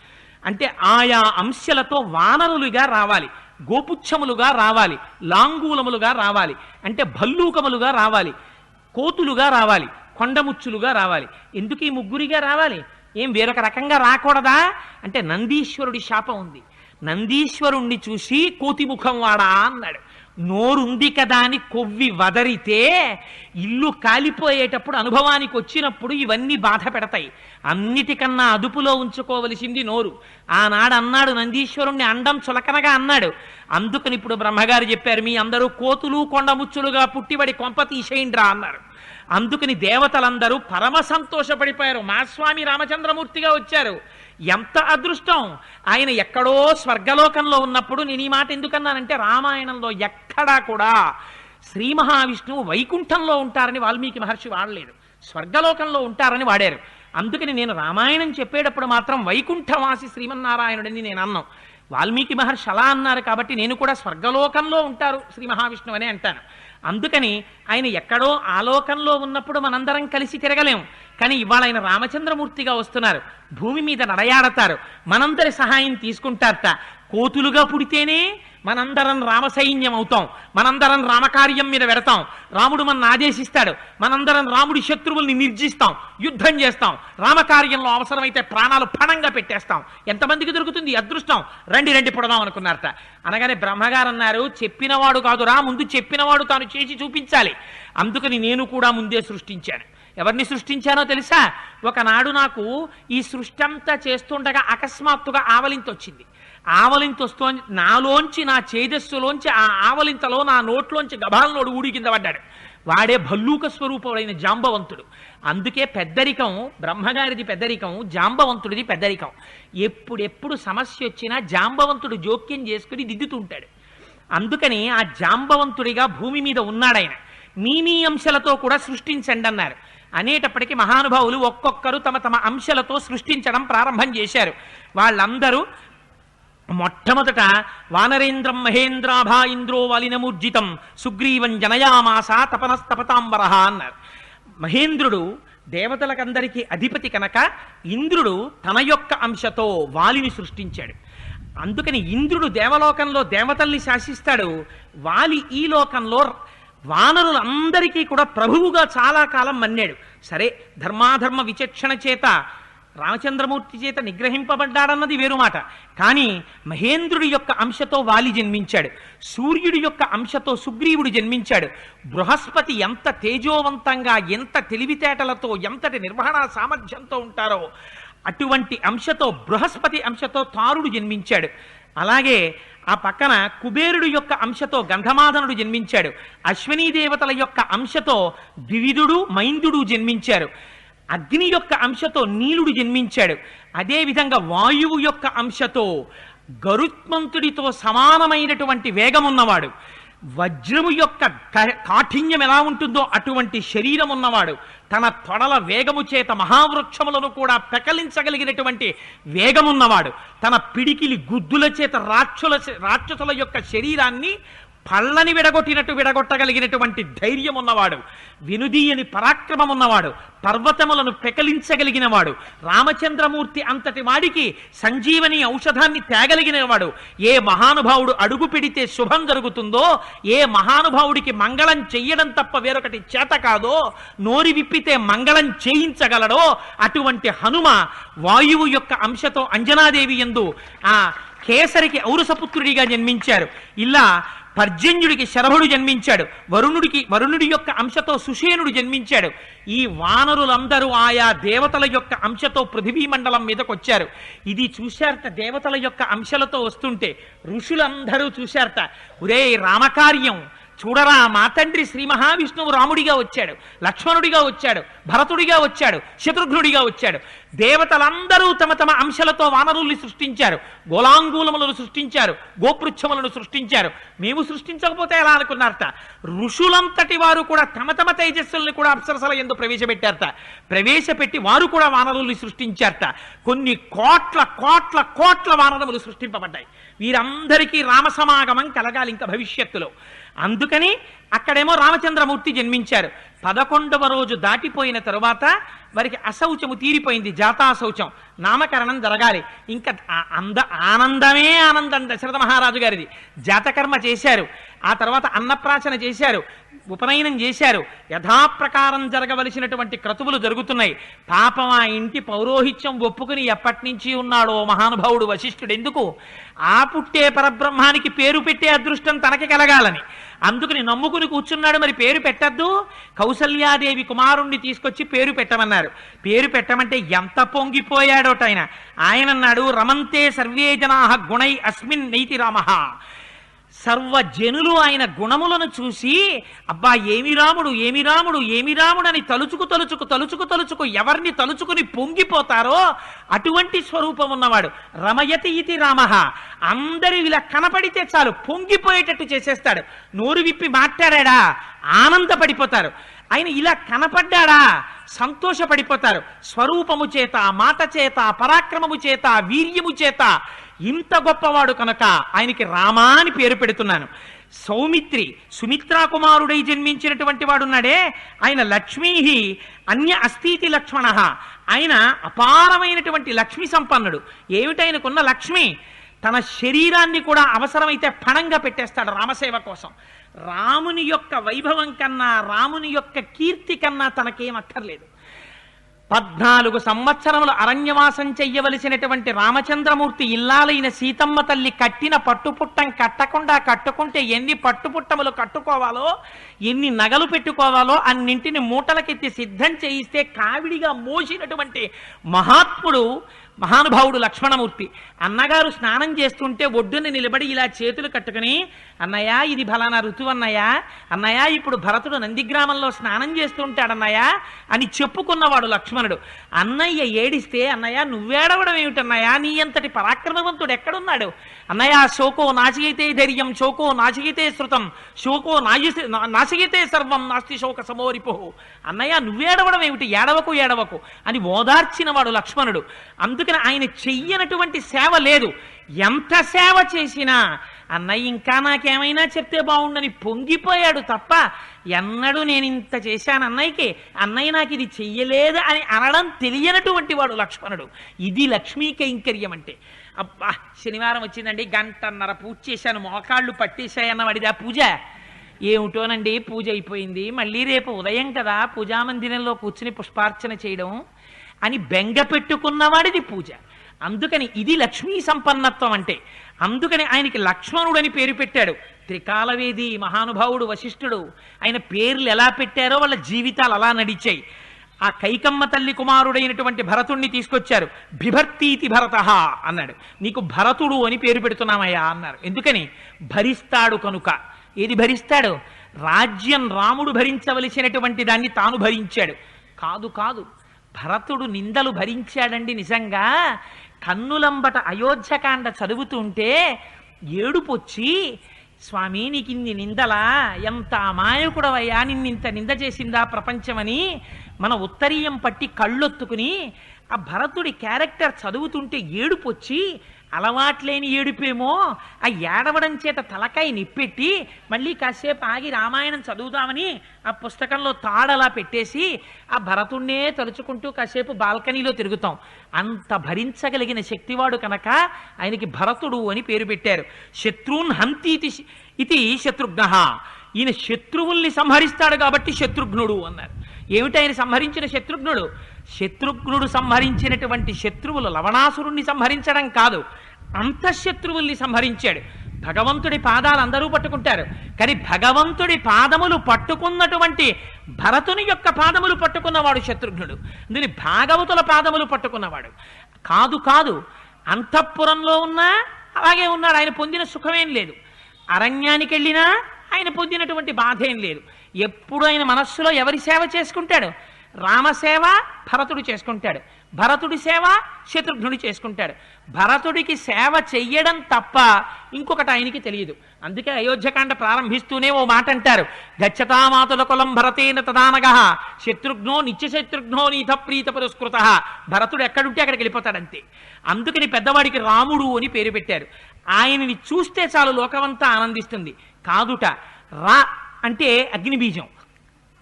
అంటే ఆయా అంశాలతో వానరులుగా రావాలి, గోపుచ్చములుగా రావాలి, లాంగూలములుగా రావాలి, అంటే భల్లూకములుగా రావాలి, కోతులుగా రావాలి, కొండముచ్చులుగా రావాలి. ఎందుకు ఈ ముగ్గురిగా రావాలి? ఏం వేరొక రకంగా రాకూడదా అంటే నందీశ్వరుడి శాపం ఉంది. నందీశ్వరుణ్ణి చూసి కోతిముఖం వాడా అన్నాడు. నోరుంది కదా అని కొవ్వి వదరితే ఇల్లు కాలిపోయేటప్పుడు అనుభవానికి వచ్చినప్పుడు ఇవన్నీ బాధ పెడతాయి. అన్నిటికన్నా అదుపులో ఉంచుకోవలసింది నోరు. ఆనాడు అన్నాడు నందీశ్వరుణ్ణి అండం చులకనగా అన్నాడు. అందుకని ఇప్పుడు బ్రహ్మగారు చెప్పారు, మీ అందరూ కోతులు కొండముచ్చులుగా పుట్టిబడి కొంప తీసేయండిరా అన్నారు. అందుకని దేవతలందరూ పరమ సంతోషపడిపోయారు. మా స్వామి రామచంద్రమూర్తిగా వచ్చారు, ఎంత అదృష్టం. ఆయన ఎక్కడో స్వర్గలోకంలో ఉన్నప్పుడు నేను ఈ మాట ఎందుకన్నానంటే రామాయణంలో ఎక్కడా కూడా శ్రీ మహావిష్ణువు వైకుంఠంలో ఉంటారని వాల్మీకి మహర్షి వాడలేదు, స్వర్గలోకంలో ఉంటారని వాడారు. అందుకని నేను రామాయణం చెప్పేటప్పుడు మాత్రం వైకుంఠవాసి శ్రీమన్నారాయణుడని నేను అన్నాం. వాల్మీకి మహర్షి అలా అన్నారు కాబట్టి నేను కూడా స్వర్గలోకంలో ఉంటారు శ్రీ మహావిష్ణువు అనే అంటాను. అందుకని ఆయన ఎక్కడో ఆలోకంలో ఉన్నప్పుడు మనందరం కలిసి తిరగలేం, కానీ ఇవాళ ఆయన రామచంద్రమూర్తిగా వస్తున్నారు, భూమి మీద నడయాడతారు, మనందరి సహాయం తీసుకుంటారట. కోతులుగా పుడితేనే మనందరం రామసైన్యం అవుతాం, మనందరం రామకార్యం మీద పెడతాం, రాముడు మన ఆదేశిస్తాడు, మనందరం రాముడి శత్రువుల్ని నిర్జిస్తాం, యుద్ధం చేస్తాం, రామకార్యంలో అవసరమైతే ప్రాణాలు పణంగా పెట్టేస్తాం. ఎంతమందికి దొరుకుతుంది అదృష్టం? రండి రండి పుడదాం అనుకున్నారట. అనగానే బ్రహ్మగారు అన్నారు, చెప్పినవాడు కాదురా, ముందు చెప్పినవాడు తాను చేసి చూపించాలి. అందుకని నేను కూడా ముందే సృష్టించాను. ఎవరిని సృష్టించానో తెలుసా? ఒకనాడు నాకు ఈ సృష్టి అంతా చేస్తుండగా అకస్మాత్తుగా ఆవలింత వచ్చింది. ఆవలింత వస్తూ నాలోంచి, నా చేజస్సులోంచి, ఆ ఆవలింతలో నా నోట్లోంచి గభాలనోడు ఊడి కింద పడ్డాడు. వాడే భల్లూక స్వరూపుడైన జాంబవంతుడు. అందుకే పెద్దరికం బ్రహ్మగారిది పెద్దరికం, జాంబవంతుడిది పెద్దరికం. ఎప్పుడెప్పుడు సమస్య వచ్చినా జాంబవంతుడు జోక్యం చేసుకుని దిద్దుతుంటాడు. అందుకని ఆ జాంబవంతుడిగా భూమి మీద ఉన్నాడాయన. మీ అంశాలతో కూడా సృష్టించండి అన్నారు. అనేటప్పటికీ మహానుభావులు ఒక్కొక్కరు తమ తమ అంశాలతో సృష్టించడం ప్రారంభం చేశారు. వాళ్ళందరూ మొట్టమొదట వానరేంద్రం మహేంద్రాభా ఇంద్రో వాలినమూర్జితం సుగ్రీవం జనయామాస తపనస్తపతాంబరహ అన్నారు. మహేంద్రుడు దేవతలకందరికీ అధిపతి కనుక ఇంద్రుడు తన యొక్క అంశతో వాలిని సృష్టించాడు. అందుకని ఇంద్రుడు దేవలోకంలో దేవతల్ని శాసిస్తాడు, వాలి ఈ లోకంలో వానరులందరికీ కూడా ప్రభువుగా చాలా కాలం మన్నాడు. సరే, ధర్మాధర్మ విచక్షణ చేత రామచంద్రమూర్తి చేత నిగ్రహింపబడ్డాడన్నది వేరు మాట. కానీ మహేంద్రుడి యొక్క అంశతో వాలి జన్మించాడు, సూర్యుడి యొక్క అంశతో సుగ్రీవుడు జన్మించాడు. బృహస్పతి ఎంత తేజోవంతంగా, ఎంత తెలివితేటలతో, ఎంతటి నిర్వహణ సామర్థ్యంతో ఉంటారో అటువంటి అంశతో, బృహస్పతి అంశతో తారుడు జన్మించాడు. అలాగే ఆ పక్కన కుబేరుడు యొక్క అంశతో గంధమాదనుడు జన్మించాడు. అశ్వినీ దేవతల యొక్క అంశతో ద్వివిధుడు, మైందుడు జన్మించారు. అగ్ని యొక్క అంశతో నీలుడు జన్మించాడు. అదేవిధంగా వాయువు యొక్క అంశతో గరుత్మంతుడితో సమానమైనటువంటి వేగమున్నవాడు, వజ్రము యొక్క కాఠిన్యం ఎలా ఉంటుందో అటువంటి శరీరం ఉన్నవాడు, తన తొడల వేగము చేత మహావృక్షములను కూడా పెకలించగలిగినటువంటి వేగమున్నవాడు, తన పిడికిలి గుద్దుల చేత రాక్షసుల యొక్క శరీరాన్ని పళ్ళని విడగొట్టినట్టు విడగొట్టగలిగినటువంటి ధైర్యం ఉన్నవాడు, వినుదీయని పరాక్రమం ఉన్నవాడు, పర్వతములను పెకలించగలిగిన వాడు, రామచంద్రమూర్తి అంతటి వాడికి సంజీవని ఔషధాన్ని తేగలిగినవాడు. ఏ మహానుభావుడు అడుగు పెడితే శుభం జరుగుతుందో, ఏ మహానుభావుడికి మంగళం చెయ్యడం తప్ప వేరొకటి చేత కాదో, నోరి విప్పితే మంగళం చేయించగలడో అటువంటి హనుమ వాయువు యొక్క అంశతో అంజనాదేవి యందు ఆ కేసరికి ఔరసపుత్రుడిగా జన్మించారు. ఇలా పర్జన్యుడికి శరభుడు జన్మించాడు. వరుణుడి యొక్క అంశతో సుషేనుడు జన్మించాడు. ఈ వానరులందరూ ఆయా దేవతల యొక్క అంశతో పృథివీ మండలం మీదకి వచ్చారు. ఇది చూశారట. దేవతల యొక్క అంశలతో వస్తుంటే ఋషులందరూ చూశారట. ఒరే రామకార్యం చూడరా, మా తండ్రి శ్రీ మహావిష్ణువు రాముడిగా వచ్చాడు, లక్ష్మణుడిగా వచ్చాడు, భరతుడిగా వచ్చాడు, శత్రుఘ్నుడిగా వచ్చాడు. దేవతలందరూ తమ తమ అంశలతో వానరుల్ని సృష్టించారు, గోలాంగూలములను సృష్టించారు, గోపృచ్ఛములను సృష్టించారు. మేము సృష్టించకపోతే ఎలా అనుకున్నారట. ఋషులంతటి వారు కూడా తమ తమ తేజస్సుల్ని కూడా అప్సరసల యందు ప్రవేశపెట్టారట. ప్రవేశపెట్టి వారు కూడా వానరుల్ని సృష్టించారట. కొన్ని కోట్ల కోట్ల కోట్ల వానరములు సృష్టింపబడ్డాయి. వీరందరికీ రామసమాగమం కలగాలి ఇంకా భవిష్యత్తులో. అందుకని అక్కడేమో రామచంద్రమూర్తి జన్మించారు. 11వ రోజు దాటిపోయిన తరువాత వారికి అశౌచము తీరిపోయింది, జాతాశౌచం. నామకరణం జరగాలి. ఇంకా ఆనందమే ఆనందం దశరథ మహారాజు గారిది. జాతకర్మ చేశారు, ఆ తర్వాత అన్నప్రాశన చేశారు, ఉపనయనం చేశారు. యథాప్రకారం జరగవలసినటువంటి క్రతువులు జరుగుతున్నాయి. పాపం ఆ ఇంటి పౌరోహిత్యం ఒప్పుకుని ఎప్పటి నుంచి ఉన్నాడో మహానుభావుడు వశిష్ఠుడు. ఎందుకు? ఆ పుట్టే పరబ్రహ్మానికి పేరు పెట్టే అదృష్టం తనకి కలగాలని. అందుకని నమ్ముకుని కూర్చున్నాడు. మరి పేరు పెట్టద్దు? కౌసల్యాదేవి కుమారుణ్ణి తీసుకొచ్చి పేరు పెట్టమన్నారు. పేరు పెట్టమంటే ఎంత పొంగిపోయాడోట ఆయన. ఆయన అన్నాడు, రమంతే సర్వే జనాః గుణై అస్మిన్ నైతి రామః. సర్వజనులు ఆయన గుణములను చూసి అబ్బా ఏమి రాముడు, ఏమి రాముడు, ఏమి రాముడు అని తలుచుకు ఎవరిని తలుచుకుని పొంగిపోతారో అటువంటి స్వరూపం ఉన్నవాడు. రమయతి ఇతి రామః. అందరూ ఇలా కనపడితే చాలు పొంగిపోయేటట్టు చేసేస్తాడు. నోరు విప్పి మాట్లాడా ఆనందపడిపోతారు. ఆయన ఇలా కనపడ్డాడా సంతోషపడిపోతారు. స్వరూపము చేత, మాట చేత, పరాక్రమము చేత, వీర్యము చేత ఇంత గొప్పవాడు కనుక ఆయనకి రామా అని పేరు పెడుతున్నాను. సౌమిత్రి సుమిత్రా కుమారుడై జన్మించినటువంటి వాడున్నాడే ఆయన లక్ష్మీ అన్య అస్థితి లక్ష్మణ. ఆయన అపారమైనటువంటి లక్ష్మి సంపన్నుడు. ఏమిటైనకున్న లక్ష్మి? తన శరీరాన్ని కూడా అవసరమైతే పణంగా పెట్టేస్తాడు రామసేవ కోసం. రాముని యొక్క వైభవం కన్నా, రాముని యొక్క కీర్తి కన్నా తనకేం అక్కర్లేదు. 14 సంవత్సరములు అరణ్యవాసం చెయ్యవలసినటువంటి రామచంద్రమూర్తి ఇల్లాలైన సీతమ్మ తల్లి కట్టిన పట్టుపుట్టం కట్టకుండా కట్టుకుంటే ఎన్ని పట్టుపుట్టములు కట్టుకోవాలో, ఎన్ని నగలు పెట్టుకోవాలో అన్నింటిని మూటలకెత్తి సిద్ధం చేయిస్తే కావిడిగా మోసినటువంటి మహాత్ముడు మహానుభావుడు లక్ష్మణమూర్తి. అన్నగారు స్నానం చేస్తుంటే ఒడ్డుని నిలబడి ఇలా చేతులు కట్టుకుని, అన్నయ్య ఇది ఫలానా ఋతువు అన్నయ్య, అన్నయ్య ఇప్పుడు భరతుడు నందిగ్రామంలో స్నానం చేస్తుంటాడన్నయ్య అని చెప్పుకున్నవాడు లక్ష్మణుడు. అన్నయ్య ఏడిస్తే, అన్నయ్య నువ్వేడవడం ఏమిటన్నయ్య, నీ అంతటి పరాక్రమవంతుడు ఎక్కడున్నాడు అన్నయ్య? శోకో నాశయితే ధైర్యం, శోకో నాశయితే శృతం, శోకో నాశయితే సర్వం, నాస్తి శోక సమోరిపో. అన్నయ్య నువ్వేడవడం ఏమిటి, ఏడవకు అని ఓదార్చినవాడు లక్ష్మణుడు. అందుకని ఆయన చెయ్యనటువంటి సేవ లేదు. ఎంత సేవ చేసినా అన్నయ్య ఇంకా నాకేమైనా చెప్తే బాగుండని పొంగిపోయాడు తప్ప ఎన్నడూ నేను ఇంత చేశాను అన్నయ్యకి, అన్నయ్య నాకు ఇది చెయ్యలేదు అని అనడం తెలియనటువంటి వాడు లక్ష్మణుడు. ఇది లక్ష్మీ కైంకర్యం అంటే. అబ్బా శనివారం వచ్చిందండి, 1.5 గంట పూజ చేశాను, మోకాళ్ళు పట్టేశాయన్నవాడిది ఆ పూజ. ఏమిటోనండి పూజ అయిపోయింది, మళ్ళీ రేపు ఉదయం కదా పూజామందిరంలో కూర్చుని పుష్పార్చన చేయడం అని బెంగ పెట్టుకున్నవాడిది పూజ. అందుకని ఇది లక్ష్మీ సంపన్నత్వం అంటే. అందుకని ఆయనకి లక్ష్మణుడని పేరు పెట్టాడు. త్రికాలవేది మహానుభావుడు వశిష్ఠుడు. ఆయన పేర్లు ఎలా పెట్టారో వాళ్ళ జీవితాలు అలా నడిచాయి. ఆ కైకమ్మ తల్లి కుమారుడైనటువంటి భరతుణ్ణి తీసుకొచ్చారు. బిభర్తీతి భరతః అన్నాడు. నీకు భరతుడు అని పేరు పెడుతున్నామయ్యా అన్నారు. ఎందుకని? భరిస్తాడు కనుక. ఏది భరిస్తాడు? రాజ్యం రాముడు భరించవలసినటువంటి దాన్ని తాను భరించాడు. కాదు భరతుడు నిందలు భరించాడండి. నిజంగా కన్నులంబట అయోధ్యకాండ చదువుతుంటే ఏడుపొచ్చి స్వామి నీకు ఇన్ని నిందలా, ఎంత అమాయకుడవయ్యా, నిన్నింత నింద చేసిందా ప్రపంచమని మన ఉత్తరీయం పట్టి కళ్ళొత్తుకుని ఆ భరతుడి క్యారెక్టర్ చదువుతుంటే ఏడుపొచ్చి, అలవాట్లేని ఏడుపేమో, ఆ ఏడవడం చేత తలకాయ నిప్పెట్టి మళ్ళీ కాసేపు ఆగి రామాయణం చదువుదామని ఆ పుస్తకంలో తాడలా పెట్టేసి ఆ భరతుణ్ణే తలుచుకుంటూ కాసేపు బాల్కనీలో తిరుగుతాం. అంత భరించగలిగిన శక్తివాడు కనుక ఆయనకి భరతుడు అని పేరు పెట్టారు. శత్రున్ హంతీతి ఇది శత్రుఘ్న, ఈయన శత్రువుల్ని సంహరిస్తాడు కాబట్టి శత్రుఘ్నుడు అన్నారు. ఏమిటి ఆయన సంహరించిన శత్రుఘ్నుడు? శత్రుఘ్నుడు సంహరించినటువంటి శత్రువులు లవణాసురుణ్ణి సంహరించడం కాదు, అంతఃశత్రువుల్ని సంహరించాడు. భగవంతుడి పాదాలు అందరూ పట్టుకుంటారు, కానీ భగవంతుడి పాదములు పట్టుకున్నటువంటి భరతుని యొక్క పాదములు పట్టుకున్నవాడు శత్రుఘ్నుడు. అందుని భాగవతుల పాదములు పట్టుకున్నవాడు కాదు. కాదు అంతఃపురంలో ఉన్నా అలాగే ఉన్నాడు, ఆయన పొందిన సుఖమేం లేదు. అరణ్యానికి వెళ్ళినా ఆయన పొందినటువంటి బాధ ఏం లేదు. ఎప్పుడు ఆయన మనస్సులో ఎవరి సేవ చేసుకుంటాడు? రామసేవ భరతుడు చేసుకుంటాడు, భరతుడి సేవ శత్రుఘ్నుడు చేసుకుంటాడు. భరతుడికి సేవ చెయ్యడం తప్ప ఇంకొకటి ఆయనకి తెలియదు. అందుకే అయోధ్యకాండ ప్రారంభిస్తూనే ఓ మాట అంటారు, గచ్చతామాతుల కులం భరతేన తదానగ శత్రుఘ్నో నిత్యశత్రుఘ్నో నీత ప్రీత పురస్కృత. భరతుడు ఎక్కడుంటే అక్కడికి వెళ్ళిపోతాడంతే. అందుకని పెద్దవాడికి రాముడు అని పేరు పెట్టారు. ఆయనని చూస్తే చాలు లోకమంతా ఆనందిస్తుంది. కాదుట, రా అంటే అగ్ని బీజం,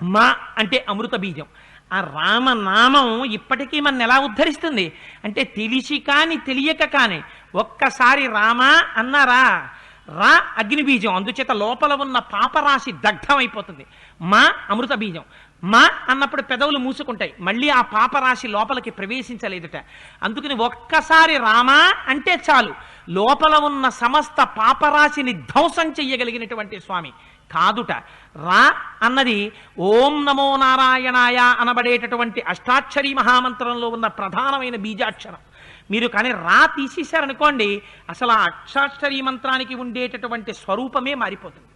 మా అంటే అమృత బీజం. ఆ రామనామం ఇప్పటికీ మన ఎలా ఉద్ధరిస్తుంది అంటే, తెలిసి కాని తెలియక కాని ఒక్కసారి రామా అన్నారా, రా అగ్ని బీజం, అందుచేత లోపల ఉన్న పాపరాశి దగ్ధమైపోతుంది. మా అమృత బీజం, మా అన్నప్పుడు పెదవులు మూసుకుంటాయి, మళ్ళీ ఆ పాపరాశి లోపలికి ప్రవేశించలేదుట. అందుకని ఒక్కసారి రామా అంటే చాలు లోపల ఉన్న సమస్త పాపరాశిని ధ్వంసం చెయ్యగలిగినటువంటి స్వామి. కాదుట, రా అన్నది ఓం నమో నారాయణాయ అనబడేటటువంటి అష్టాక్షరీ మహామంత్రంలో ఉన్న ప్రధానమైన బీజాక్షరం. మీరు కానీ రా తీసేశారనుకోండి, అసలు ఆ అష్టాక్షరీ మంత్రానికి ఉండేటటువంటి స్వరూపమే మారిపోతుంది,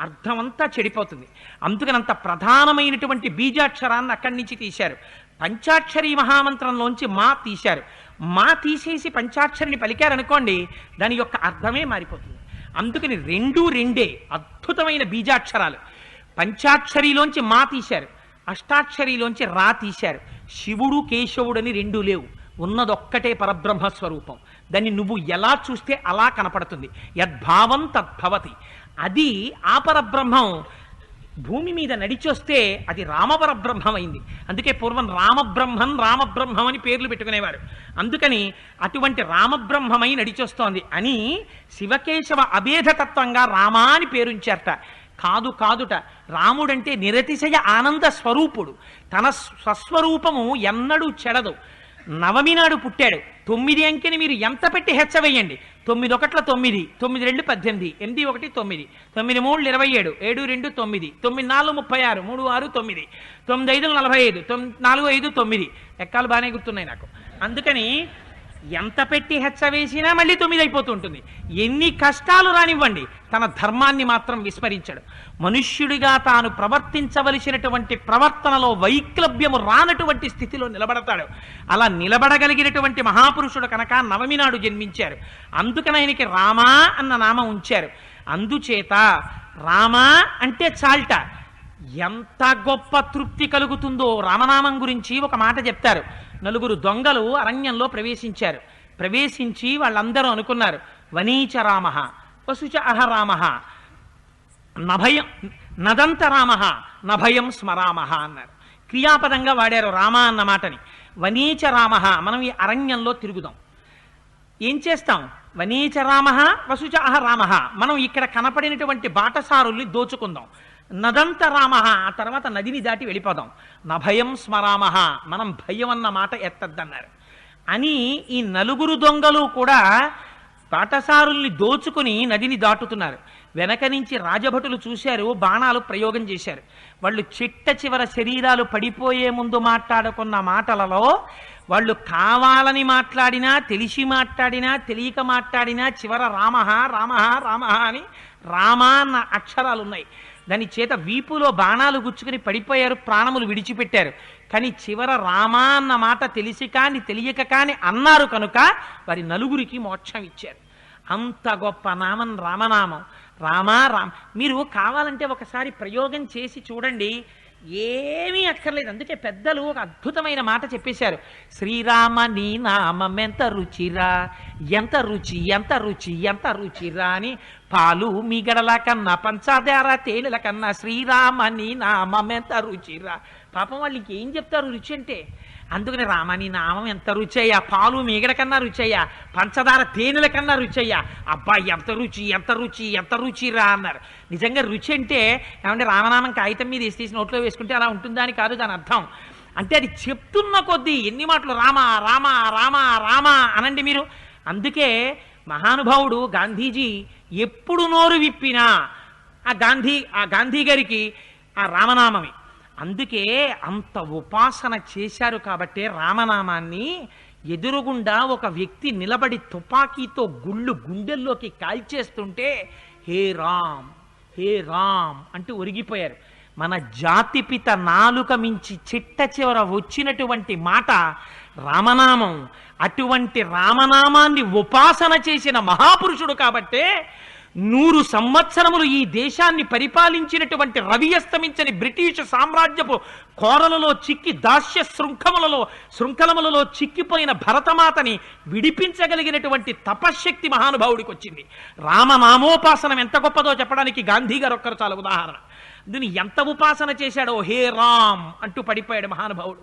అర్థమంతా చెడిపోతుంది. అందుకని అంత ప్రధానమైనటువంటి బీజాక్షరాన్ని అక్కడి నుంచి తీశారు. పంచాక్షరీ మహామంత్రంలోంచి మా తీశారు. మా తీసేసి పంచాక్షరిని పలికారనుకోండి, దాని యొక్క అర్థమే మారిపోతుంది. అందుకని రెండే అద్భుతమైన బీజాక్షరాలు. పంచాక్షరిలోంచి మా తీశారు, అష్టాక్షరిలోంచి రా తీశారు. శివుడు కేశవుడని రెండు లేవు, ఉన్నదొక్కటే పరబ్రహ్మస్వరూపం. దాన్ని నువ్వు ఎలా చూస్తే అలా కనపడుతుంది. యద్భావం తద్భవతి. అది ఆ పరబ్రహ్మం భూమి మీద నడిచొస్తే అది రామపరబ్రహ్మం అయింది. అందుకే పూర్వం రామబ్రహ్మం అని పేర్లు పెట్టుకునేవారు. అందుకని అటువంటి రామబ్రహ్మమై నడిచొస్తోంది అని శివకేశవ అభేదతత్వంగా రామా అని పేరుంచారట. కాదుట, రాముడంటే నిరతిశయ ఆనంద స్వరూపుడు. తన స్వస్వరూపము ఎన్నడూ చెడదు. నవమి నాడు పుట్టాడు. 9 అంకెని మీరు ఎంత పెట్టి హెచ్చవేయండి, 9 ఒకట్ల 9, 9 2 18, 8 1 9, 9 3 27, 7 2 9, 9 4 36, 3 6 9, 9 5 45, 4 5 9. లెక్కలు బాగానే గుర్తున్నాయి నాకు. అందుకని ఎంత పెట్టి హెచ్చవేసినా మళ్ళీ 9 అయిపోతూ ఉంటుంది. ఎన్ని కష్టాలు రానివ్వండి, తన ధర్మాన్ని మాత్రం విస్మరించాడు. మనుష్యుడిగా తాను ప్రవర్తించవలసినటువంటి ప్రవర్తనలో వైక్లభ్యము రానటువంటి స్థితిలో నిలబడతాడు. అలా నిలబడగలిగినటువంటి మహాపురుషుడు కనుక నవమి నాడు జన్మించారు. అందుకని ఆయనకి రామా అన్న నామం ఉంచారు. అందుచేత రామా అంటే చాల్ట. ఎంత గొప్ప తృప్తి కలుగుతుందో రామనామం గురించి ఒక మాట చెప్తారు. 4 దొంగలు అరణ్యంలో ప్రవేశించారు. ప్రవేశించి వాళ్ళందరూ అనుకున్నారు, వనీచ రామ, వసుచ అహ రామ, నభయం నదంత రామ, నభయం స్మరామ అన్నారు. క్రియాపదంగా వాడారు రామ అన్న మాటని. వనీచ రామ, మనం ఈ అరణ్యంలో తిరుగుదాం. ఏం చేస్తాం? వనీచ రామ, వసుచ అహ రామ, మనం ఇక్కడ కనపడినటువంటి బాటసారుల్ని దోచుకుందాం. నదంత రామ, ఆ తర్వాత నదిని దాటి వెళ్ళిపోదాం. నభయం స్మరామహ, మనం భయం అన్న మాట ఎత్తద్దన్నారు అని ఈ 4 దొంగలు కూడా బాటసారుల్ని దోచుకుని నదిని దాటుతున్నారు. వెనక నుంచి రాజభటులు చూశారు, బాణాలు ప్రయోగం చేశారు. వాళ్ళు చిట్ట చివర శరీరాలు పడిపోయే ముందు మాట్లాడుకున్న మాటలలో వాళ్ళు కావాలని మాట్లాడినా, తెలిసి మాట్లాడినా, తెలియక మాట్లాడినా చివర రామః రామః రామః అని రామా అన్న అక్షరాలు ఉన్నాయి. దాని చేత వీపులో బాణాలు గుచ్చుకుని పడిపోయారు, ప్రాణములు విడిచిపెట్టారు. కానీ చివర రామా అన్న మాట తెలిసి కాని తెలియక కాని అన్నారు కనుక వారి 4కి మోక్షం ఇచ్చారు. అంత గొప్ప నామం రామనామం. రామా రామ. మీరు కావాలంటే ఒకసారి ప్రయోగం చేసి చూడండి, ఏమీ అక్కర్లేదు. అందుకే పెద్దలు ఒక అద్భుతమైన మాట చెప్పేశారు. శ్రీరామ నీ నామం ఎంత రుచిరా, ఎంత రుచి ఎంత రుచి ఎంత రుచిరా అని. పాలు మీగడల కన్నా పంచదార తేనెల కన్నా శ్రీరామ నీ నామం ఎంత రుచిరా. పాపం వాళ్ళు ఇంకేం చెప్తారు రుచి అంటే. అందుకని రామ నీ నామం ఎంత రుచయ్యా, పాలు మీగడ కన్నా రుచయ్యా, పంచదార తేనెల కన్నా రుచయ్యా. అబ్బా ఎంత రుచి ఎంత రుచి ఎంత రుచిరా అన్నారు. నిజంగా రుచి అంటే ఏమంటే రామనామం కాగితం మీద తీసి నోట్లో వేసుకుంటే అలా ఉంటుందా అని కాదు దాని అర్థం. అంటే అది చెప్తున్న కొద్దీ ఎన్ని మాటలు రామ రామ రామ రామ అనండి మీరు. అందుకే మహానుభావుడు గాంధీజీ ఎప్పుడు నోరు విప్పినా ఆ గాంధీ గారికి ఆ రామనామమే. అందుకే అంత ఉపాసన చేశారు కాబట్టే రామనామాన్ని ఎదురుగుండా ఒక వ్యక్తి నిలబడి తుపాకీతో గుండెల్లోకి కాల్చేస్తుంటే హే రామ్ హే రామ్ అంటూ ఒరిగిపోయారు. మన జాతిపిత నాలుక మించి చిట్ట చివర వచ్చినటువంటి మాట రామనామం. అటువంటి రామనామాన్ని ఉపాసన చేసిన మహాపురుషుడు కాబట్టే 100 సంవత్సరములు ఈ దేశాన్ని పరిపాలించినటువంటి రవి అస్తమించని బ్రిటిష్ సామ్రాజ్యపు కోరలలో చిక్కి దాస్య శృంఖలములలో చిక్కిపోయిన భరతమాతని విడిపించగలిగినటువంటి తపశ్శక్తి మహానుభావుడికి వచ్చింది. రామనామోపాసనం ఎంత గొప్పదో చెప్పడానికి గాంధీ గారు ఒక్కరు చాలా ఉదాహరణ. దీన్ని ఎంత ఉపాసన చేశాడో హే రామ్ అంటూ పడిపోయాడు మహానుభావుడు.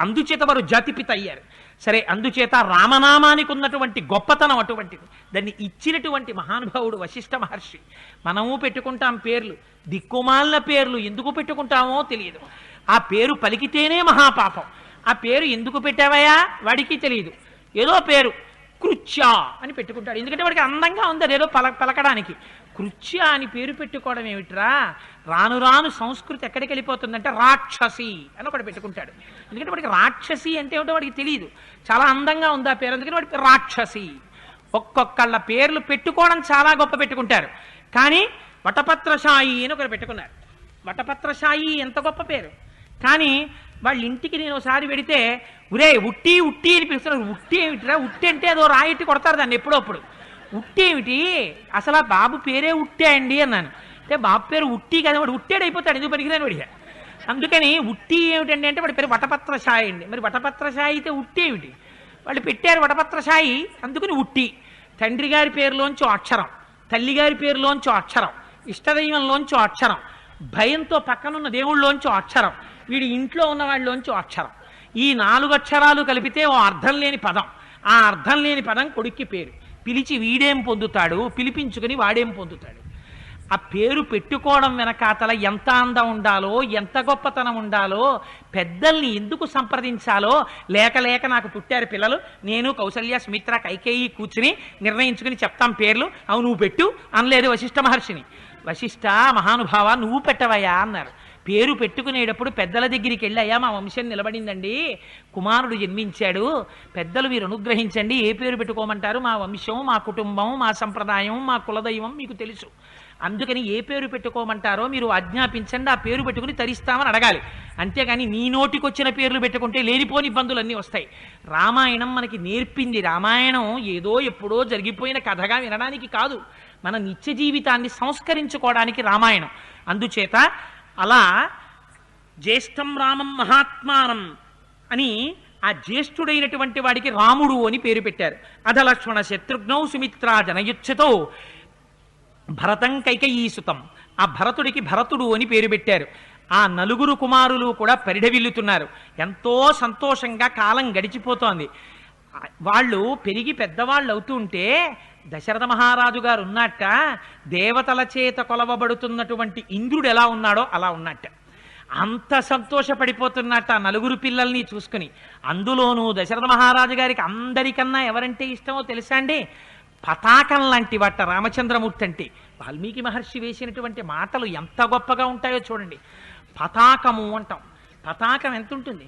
అందుచేత వారు జాతిపిత అయ్యారు. సరే, అందుచేత రామనామానికి ఉన్నటువంటి గొప్పతనం అటువంటిది. దాన్ని ఇచ్చినటువంటి మహానుభావుడు వశిష్ఠ మహర్షి. మనము పెట్టుకుంటాం పేర్లు, దిక్కుమాలిన పేర్లు ఎందుకు పెట్టుకుంటామో తెలియదు. ఆ పేరు పలికితేనే మహాపాపం. ఆ పేరు ఎందుకు పెట్టావయా వాడికి తెలియదు. ఏదో పేరు కృత్య అని పెట్టుకుంటాడు, ఎందుకంటే వాడికి అందంగా ఉంది అదేదో పలకడానికి. కృత్య అని పేరు పెట్టుకోవడం ఏమిట్రా? రాను రాను సంస్కృతి ఎక్కడికి వెళ్ళిపోతుందంటే రాక్షసి అని ఒకటి పెట్టుకుంటాడు. ఎందుకంటే వాడికి రాక్షసి అంటే ఏమిటో వాడికి తెలియదు. చాలా అందంగా ఉంది ఆ పేరు, అందుకని వాడికి రాక్షసి. ఒక్కొక్కళ్ళ పేర్లు పెట్టుకోవడం చాలా గొప్ప పెట్టుకుంటారు. కానీ వటపత్రశాయి అని ఒకరు పెట్టుకున్నారు. వటపత్రశాయి ఎంత గొప్ప పేరు. కానీ వాళ్ళ ఇంటికి నేను ఒకసారి వెడితే ఉరే ఉట్టి ఉట్టి అని పిలుస్తున్నారు. ఉట్టి ఏమిటిరా? ఉట్టి అంటే అదో రాయిట్టి కొడతారు దాన్ని ఎప్పుడప్పుడు. ఉట్టి ఏమిటి అసలు? ఆ బాబు పేరే ఉట్టే అండి అన్నాను. అంటే బాబు పేరు ఉట్టి కదా, వాడు ఉట్టేడు అయిపోతాడు, ఎందుకు పనికిరాని వాడిగా. అందుకని ఉట్టి ఏమిటండి అంటే వాడి పేరు వటపత్రశాయి అండి. మరి వటపత్రశాయి అయితే ఉట్టి ఏమిటి? వాళ్ళు పెట్టారు వటపత్రశాయి, అందుకని ఉట్టి. తండ్రి గారి పేరులోంచో అక్షరం, తల్లి గారి పేరులోంచో అక్షరం, ఇష్టదైవంలోంచో అక్షరం, భయంతో పక్కనున్న దేవుళ్ళలోంచో అక్షరం, వీడి ఇంట్లో ఉన్న వాళ్ళలోంచో అక్షరం. ఈ 4 అక్షరాలు కలిపితే ఓ అర్థం లేని పదం. ఆ అర్థం లేని పదం కొడుక్కి పేరు. పిలిచి వీడేం పొందుతాడు, పిలిపించుకుని వాడేం పొందుతాడు. ఆ పేరు పెట్టుకోవడం వెనకాతల ఎంత అందం ఉండాలో, ఎంత గొప్పతనం ఉండాలో, పెద్దల్ని ఎందుకు సంప్రదించాలో లేక నాకు పుట్టారు పిల్లలు, నేను కౌసల్య సుమిత్ర కైకేయి కూర్చుని నిర్ణయించుకుని చెప్తాం పేర్లు, అవు నువ్వు పెట్టు అనలేదు వశిష్ఠ మహర్షిని. వశిష్ఠ మహానుభావ నువ్వు పెట్టవయ్యా అన్నారు. పేరు పెట్టుకునేటప్పుడు పెద్దల దగ్గరికి వెళ్ళి, అయ్యా మా వంశం నిలబడిందండి, కుమారుడు జన్మించాడు, పెద్దలు మీరు అనుగ్రహించండి, ఏ పేరు పెట్టుకోమంటారు? మా వంశం, మా కుటుంబం, మా సంప్రదాయం, మా కులదైవం మీకు తెలుసు, అందుకని ఏ పేరు పెట్టుకోమంటారో మీరు ఆజ్ఞాపించండి, ఆ పేరు పెట్టుకుని తరిస్తామని అడగాలి. అంతేగాని నీ నోటికొచ్చిన పేర్లు పెట్టుకుంటే లేనిపోని ఇబ్బందులన్నీ వస్తాయి. రామాయణం మనకి నేర్పింది. రామాయణం ఏదో ఎప్పుడో జరిగిపోయిన కథగా వినడానికి కాదు, మన నిత్య జీవితాన్ని సంస్కరించుకోవడానికి రామాయణం. అందుచేత అలా జ్యేష్ఠం రామం మహాత్మానం అని ఆ జ్యేష్ఠుడైనటువంటి వాడికి రాముడు అని పేరు పెట్టారు. అధలక్ష్మణ శత్రుఘ్నౌ సుమిత్రా జనయుచ్ఛతో భరతం కైకేయీసుతం. ఆ భరతుడికి భరతుడు అని పేరు పెట్టారు. ఆ 4 కుమారులు కూడా పరిఢవిల్లుతున్నారు. ఎంతో సంతోషంగా కాలం గడిచిపోతోంది. వాళ్ళు పెరిగి పెద్దవాళ్ళు అవుతూ ఉంటే దశరథ మహారాజు గారు ఉన్నట్ట దేవతల చేత కొలవబడుతున్నటువంటి ఇంద్రుడు ఎలా ఉన్నాడో అలా ఉన్నట్ట. అంత సంతోషపడిపోతున్నట్ట 4 పిల్లల్ని చూసుకుని. అందులోనూ దశరథ మహారాజు గారికి అందరికన్నా ఎవరంటే ఇష్టమో తెలుసా అండి? పతాకం లాంటి వాట రామచంద్రమూర్తి అంటే. వాల్మీకి మహర్షి వేసినటువంటి మాటలు ఎంత గొప్పగా ఉంటాయో చూడండి. పతాకము అంటాం. పతాకం ఎంత ఉంటుంది?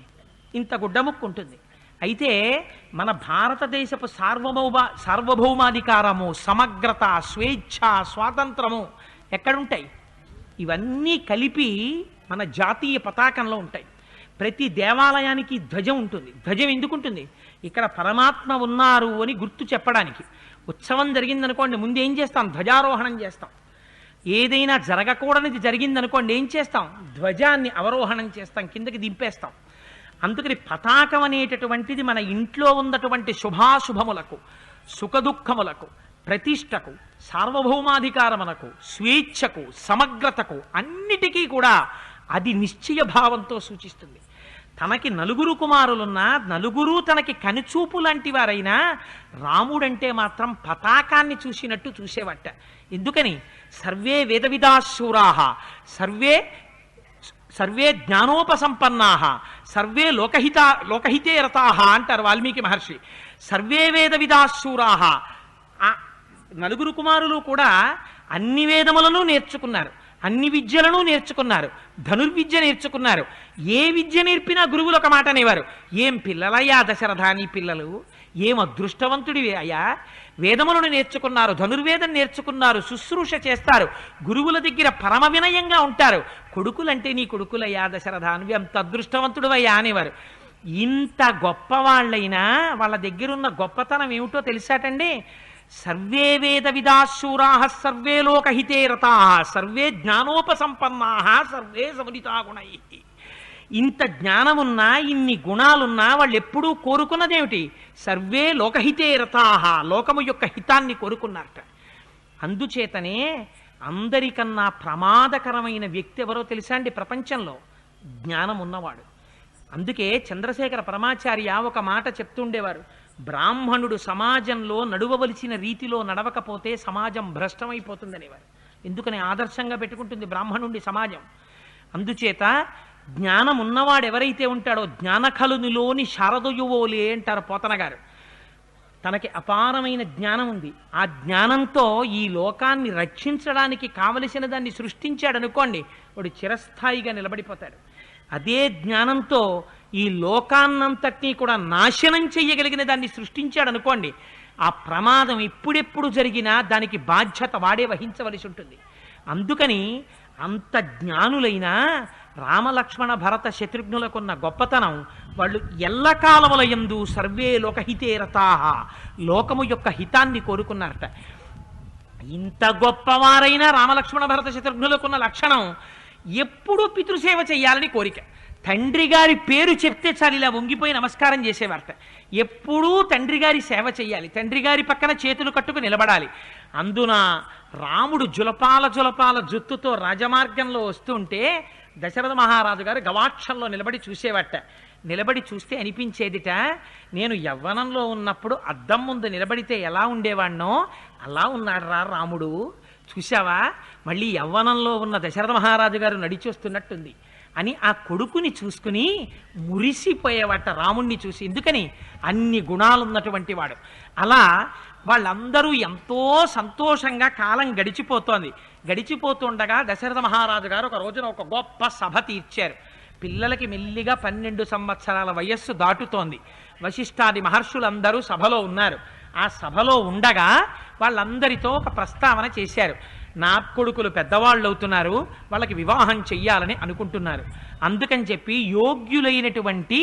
ఇంత గుడ్డముక్కు ఉంటుంది. అయితే మన భారతదేశపు సార్వభౌమాధికారము, సమగ్రత, స్వేచ్ఛ, స్వాతంత్రము ఎక్కడుంటాయి? ఇవన్నీ కలిపి మన జాతీయ పతాకంలో ఉంటాయి. ప్రతి దేవాలయానికి ధ్వజం ఉంటుంది. ధ్వజం ఎందుకుంటుంది? ఇక్కడ పరమాత్మ ఉన్నారు అని గుర్తు చెప్పడానికి. ఉత్సవం జరిగిందనుకోండి, ముందు ఏం చేస్తాం? ధ్వజారోహణం చేస్తాం. ఏదైనా జరగకూడనిది జరిగిందనుకోండి ఏం చేస్తాం? ధ్వజాన్ని అవరోహణం చేస్తాం, కిందకి దింపేస్తాం. అందుకని పతాకం అనేటటువంటిది మన ఇంట్లో ఉన్నటువంటి శుభాశుభములకు, సుఖదుఖములకు, ప్రతిష్టకు, సార్వభౌమాధికారమునకు, స్వేచ్ఛకు, సమగ్రతకు అన్నిటికీ కూడా అది నిశ్చయ భావంతో సూచిస్తుంది. తనకి నలుగురు కుమారులున్నా నలుగురు తనకి కనుచూపు లాంటి వారైనా రాముడంటే మాత్రం పతాకాన్ని చూసినట్టు చూసేవట. ఎందుకని? సర్వే వేదవిదాశూరాః సర్వే సర్వే జ్ఞానోపసంపన్నాః సర్వే లోకహితే రతాః అంటారు వాల్మీకి మహర్షి. సర్వే వేదవిదాశూరాః, నలుగురు కుమారులు కూడా అన్ని వేదములను నేర్చుకున్నారు, అన్ని విద్యలను నేర్చుకున్నారు, ధనుర్విద్య నేర్చుకున్నారు. ఏ విద్య నేర్పినా గురువులు ఒక మాట అనేవారు, ఏం పిల్లలయ్యా దశరథాని పిల్లలు, ఏం అదృష్టవంతుడివి అయ్యా, వేదములను నేర్చుకున్నారు, ధనుర్వేదం నేర్చుకున్నారు, శుశ్రూష చేస్తారు, గురువుల దగ్గర పరమ వినయంగా ఉంటారు, కొడుకులంటే నీ కొడుకులయ్యా దశరథానివి, అంత అదృష్టవంతుడు అయ్యా అనేవారు. ఇంత గొప్పవాళ్ళైనా వాళ్ళ దగ్గరున్న గొప్పతనం ఏమిటో తెలిసాటండి. సర్వే వేద విదాశూరాః సర్వే లోకహితే రతాః సర్వే జ్ఞానోపసంపన్నాః సర్వే సమన్వితా గుణైః. ఇంత జ్ఞానమున్నా ఇన్ని గుణాలున్నా వాళ్ళు ఎప్పుడూ కోరుకున్నదేమిటి? సర్వే లోకహితే రతాః, లోకము యొక్క హితాన్ని కోరుకున్నారట. అందుచేతనే అందరికన్నా ప్రమాదకరమైన వ్యక్తి ఎవరో తెలుసా అండి ప్రపంచంలో? జ్ఞానం ఉన్నవాడు. అందుకే చంద్రశేఖర పరమాచార్య ఒక మాట చెప్తుండేవారు, బ్రాహ్మణుడు సమాజంలో నడువవలసిన రీతిలో నడవకపోతే సమాజం భ్రష్టమైపోతుందనేవారు. ఎందుకని? ఆదర్శంగా పెట్టుకుంటుంది బ్రాహ్మణుడి సమాజం. అందుచేత జ్ఞానం ఉన్నవాడు ఎవరైతే ఉంటాడో, జ్ఞానఖలునిలోని శారదయువోలే అంటారు పోతన గారు. తనకి అపారమైన జ్ఞానం ఉంది, ఆ జ్ఞానంతో ఈ లోకాన్ని రక్షించడానికి కావలసిన దాన్ని సృష్టించాడనుకోండి, వాడు చిరస్థాయిగా నిలబడిపోతాడు. అదే జ్ఞానంతో ఈ లోకాన్నంతటినీ కూడా నాశనం చెయ్యగలిగిన దాన్ని సృష్టించాడనుకోండి, ఆ ప్రమాదం ఎప్పుడెప్పుడు జరిగినా దానికి బాధ్యత వాడే వహించవలసి ఉంటుంది. అందుకని అంత జ్ఞానులైన రామలక్ష్మణ భరత శత్రుఘ్నులకున్న గొప్పతనం, వాళ్ళు ఎల్లకాలముల యందు సర్వే లోకహితే రతాః, లోకము యొక్క హితాన్ని కోరుకున్నారట. ఇంత గొప్పవారైన రామలక్ష్మణ భరత శత్రుఘ్నులకున్న లక్షణం ఎప్పుడూ పితృసేవ చెయ్యాలని కోరిక. తండ్రి గారి పేరు చెప్తే చాలు ఇలా వంగిపోయి నమస్కారం చేసేవారట. ఎప్పుడూ తండ్రి గారి సేవ చెయ్యాలి, తండ్రి గారి పక్కన చేతులు కట్టుకు నిలబడాలి. అందున రాముడు జులపాల జులపాల జుత్తుతో రాజమార్గంలో వస్తుంటే దశరథ మహారాజు గారు గవాక్షంలో నిలబడి చూసేవట. నిలబడి చూస్తే అనిపించేదిట, నేను యవ్వనంలో ఉన్నప్పుడు అద్దం ముందు నిలబడితే ఎలా ఉండేవాణ్ణో అలా ఉన్నాడు రా రాముడు, చూశావా మళ్ళీ యవ్వనంలో ఉన్న దశరథ మహారాజు గారు నడిచొస్తున్నట్టుంది అని ఆ కొడుకుని చూసుకుని మురిసిపోయేవాట రాముణ్ణి చూసి. ఎందుకని? అన్ని గుణాలున్నటువంటి వాడు. అలా వాళ్ళందరూ ఎంతో సంతోషంగా కాలం గడిచిపోతోంది. గడిచిపోతుండగా దశరథ మహారాజు గారు ఒక రోజున ఒక గొప్ప సభ తీర్చారు. పిల్లలకి మెల్లిగా 12 సంవత్సరాల వయస్సు దాటుతోంది. వశిష్ఠాది మహర్షులందరూ సభలో ఉన్నారు. ఆ సభలో ఉండగా వాళ్ళందరితో ఒక ప్రస్తావన చేశారు. నా కొడుకులు పెద్దవాళ్ళు అవుతున్నారు, వాళ్ళకి వివాహం చెయ్యాలని అనుకుంటున్నారు. అందుకని చెప్పి యోగ్యులైనటువంటి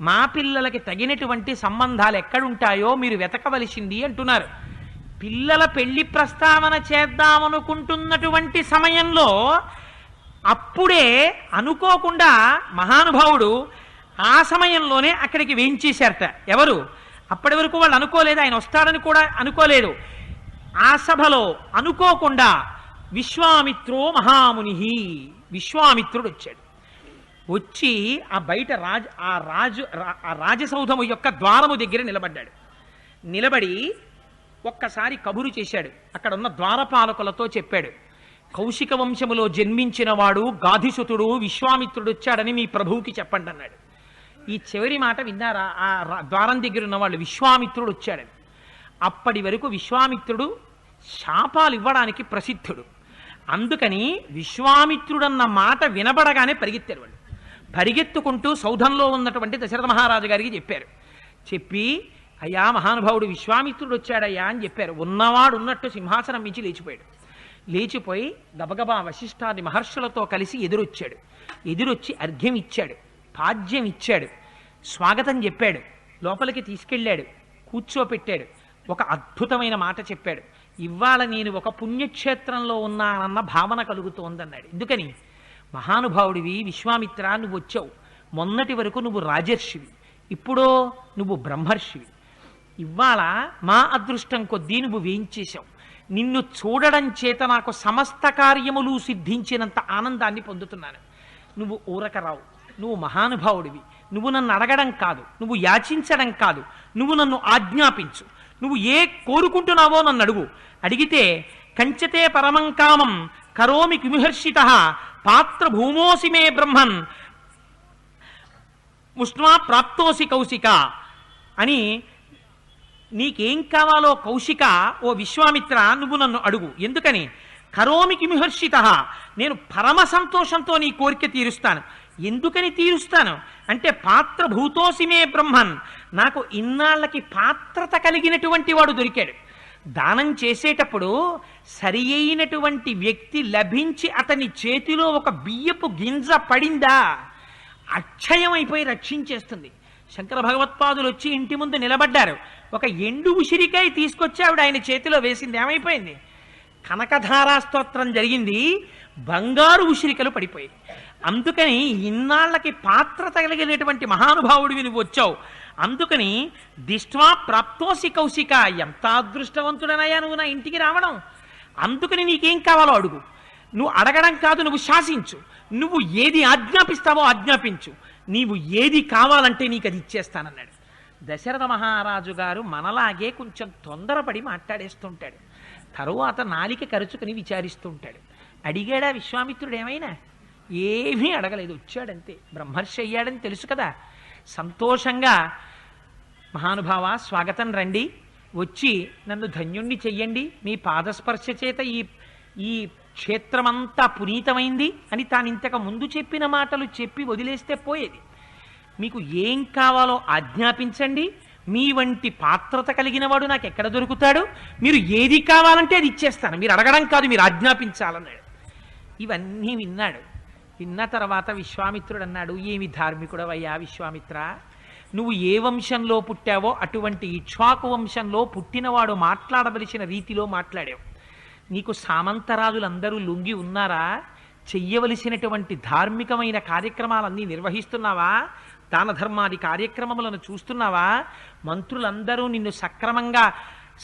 మా పిల్లలకి తగినటువంటి సంబంధాలు ఎక్కడుంటాయో మీరు వెతకవలసింది అంటున్నారు. పిల్లల పెళ్లి ప్రస్తావన చేద్దామనుకుంటున్నటువంటి సమయంలో అప్పుడే అనుకోకుండా మహానుభావుడు ఆ సమయంలోనే అక్కడికి వేయించేశారట. ఎవరు? అప్పటి వరకు వాళ్ళు అనుకోలేదు, ఆయన వస్తాడని కూడా అనుకోలేదు. ఆ సభలో అనుకోకుండా విశ్వామిత్రో మహాముని, విశ్వామిత్రుడు వచ్చాడు. వచ్చి ఆ బయట రాజసౌధము యొక్క ద్వారము దగ్గర నిలబడ్డాడు. నిలబడి ఒక్కసారి కబురు చేశాడు. అక్కడ ఉన్న ద్వారపాలకులతో చెప్పాడు, కౌశిక వంశములో జన్మించిన వాడు గాధిసుతుడు విశ్వామిత్రుడు వచ్చాడని మీ ప్రభువుకి చెప్పండి అన్నాడు. ఈ చివరి మాట విన్నారా? ఆ ద్వారం దగ్గర ఉన్న వాళ్ళు విశ్వామిత్రుడు వచ్చాడని. అప్పటి వరకు విశ్వామిత్రుడు శాపాలు ఇవ్వడానికి ప్రసిద్ధుడు. అందుకని విశ్వామిత్రుడన్న మాట వినబడగానే పరిగెత్తారు వాళ్ళు. పరిగెత్తుకుంటూ సౌధంలో ఉన్నటువంటి దశరథ మహారాజు గారికి చెప్పారు. చెప్పి, అయ్యా మహానుభావుడు విశ్వామిత్రుడు వచ్చాడయ్యా అని చెప్పారు. ఉన్నవాడు ఉన్నట్టు సింహాసనం మించి లేచిపోయాడు. లేచిపోయి గబగబా వశిష్ఠాది మహర్షులతో కలిసి ఎదురొచ్చాడు. ఎదురొచ్చి అర్ఘ్యం ఇచ్చాడు, పాద్యం ఇచ్చాడు, స్వాగతం చెప్పాడు, లోపలికి తీసుకెళ్ళాడు, కూర్చోపెట్టాడు. ఒక అద్భుతమైన మాట చెప్పాడు. ఇవాళ నేను ఒక పుణ్యక్షేత్రంలో ఉన్నానన్న భావన కలుగుతోందన్నాడు. ఎందుకని? మహానుభావుడివి విశ్వామిత్ర, నువ్వు వచ్చావు. మొన్నటి వరకు నువ్వు రాజర్షివి, ఇప్పుడో నువ్వు బ్రహ్మర్షివి. ఇవాళ మా అదృష్టం కొద్దీ నువ్వు వేయించేశావు. నిన్ను చూడడం చేత నాకు సమస్త కార్యములు సిద్ధించినంత ఆనందాన్ని పొందుతున్నాను. నువ్వు ఊరక రావు, నువ్వు మహానుభావుడివి. నువ్వు నన్ను అడగడం కాదు, నువ్వు యాచించడం కాదు, నువ్వు నన్ను ఆజ్ఞాపించు. నువ్వు ఏ కోరుకుంటున్నావో నన్ను అడుగు. అడిగితే కంచతే పరమం కామం కరోమి కిముహర్షిత పాత్ర భూమోసి మే బ్రహ్మన్ ముష్ణా ప్రాప్తోసి కౌశిక అని, నీకేం కావాలో కౌశిక, ఓ విశ్వామిత్ర నువ్వు నన్ను అడుగు. ఎందుకని? కరోమి కిముహర్షిత, నేను పరమ సంతోషంతో నీ కోరిక తీరుస్తాను. ఎందుకని తీరుస్తాను అంటే పాత్ర భూతోసి మే బ్రహ్మన్, నాకు ఇన్నాళ్ళకి పాత్రత కలిగినటువంటి వాడు దొరికాడు. దానం చేసేటప్పుడు సరి అయినటువంటి వ్యక్తి లభించి అతని చేతిలో ఒక బియ్యపు గింజ పడిందా అక్షయం అయిపోయి రక్షించేస్తుంది. శంకర భగవత్పాదులు వచ్చి ఇంటి ముందు నిలబడ్డారు. ఒక ఎండు ఉసిరికాయ తీసుకొచ్చి ఆవిడ ఆయన చేతిలో వేసింది. ఏమైపోయింది? కనకధారా స్తోత్రం జరిగింది, బంగారు ఉసిరికలు పడిపోయి. అందుకని ఇన్నాళ్ళకి పాత్రత కలిగినటువంటి మహానుభావుడివి నువ్వు వచ్చావు. అందుకని దిష్ట్వా ప్రాప్తోసి కౌశిక, ఎంత అదృష్టవంతుడనయ్యా నువ్వు నా ఇంటికి రావడం. అందుకని నీకేం కావాలో అడుగు. నువ్వు అడగడం కాదు, నువ్వు శాసించు. నువ్వు ఏది ఆజ్ఞాపిస్తావో ఆజ్ఞాపించు. నీవు ఏది కావాలంటే నీకు అది ఇచ్చేస్తానన్నాడు. దశరథ మహారాజు గారు మనలాగే కొంచెం తొందరపడి మాట్లాడేస్తుంటాడు. తరువాత నాలిక కరుచుకుని విచారిస్తుంటాడు. అడిగాడా విశ్వామిత్రుడు? ఏమైనా ఏమీ అడగలేదు, వచ్చాడంతే. బ్రహ్మర్షి అయ్యాడని తెలుసు కదా. సంతోషంగా మహానుభావ స్వాగతం, రండి, వచ్చి నన్ను ధన్యుణ్ణి చెయ్యండి, మీ పాదస్పర్శ చేత ఈ క్షేత్రమంతా పునీతమైంది అని తాను ఇంతకు ముందు చెప్పిన మాటలు చెప్పి వదిలేస్తే పోయేది. మీకు ఏం కావాలో ఆజ్ఞాపించండి, మీ వంటి పాత్రత కలిగిన వాడు నాకు ఎక్కడ దొరుకుతాడు, మీరు ఏది కావాలంటే అది ఇచ్చేస్తాను, మీరు అడగడం కాదు మీరు ఆజ్ఞాపించాలన్నాడు. ఇవన్నీ విన్నాడు. విన్న తర్వాత విశ్వామిత్రుడు అన్నాడు, ఏమి ధార్మికుడవయ్యా విశ్వామిత్ర, నువ్వు ఏ వంశంలో పుట్టావో అటువంటి ఇక్ష్వాకు వంశంలో పుట్టినవాడు మాట్లాడవలసిన రీతిలో మాట్లాడావు. నీకు సామంతరాజులందరూ లొంగి ఉన్నారా? చెయ్యవలసినటువంటి ధార్మికమైన కార్యక్రమాలన్నీ నిర్వహిస్తున్నావా? దాన ధర్మాది కార్యక్రమములను చూస్తున్నావా? మంత్రులందరూ నిన్ను సక్రమంగా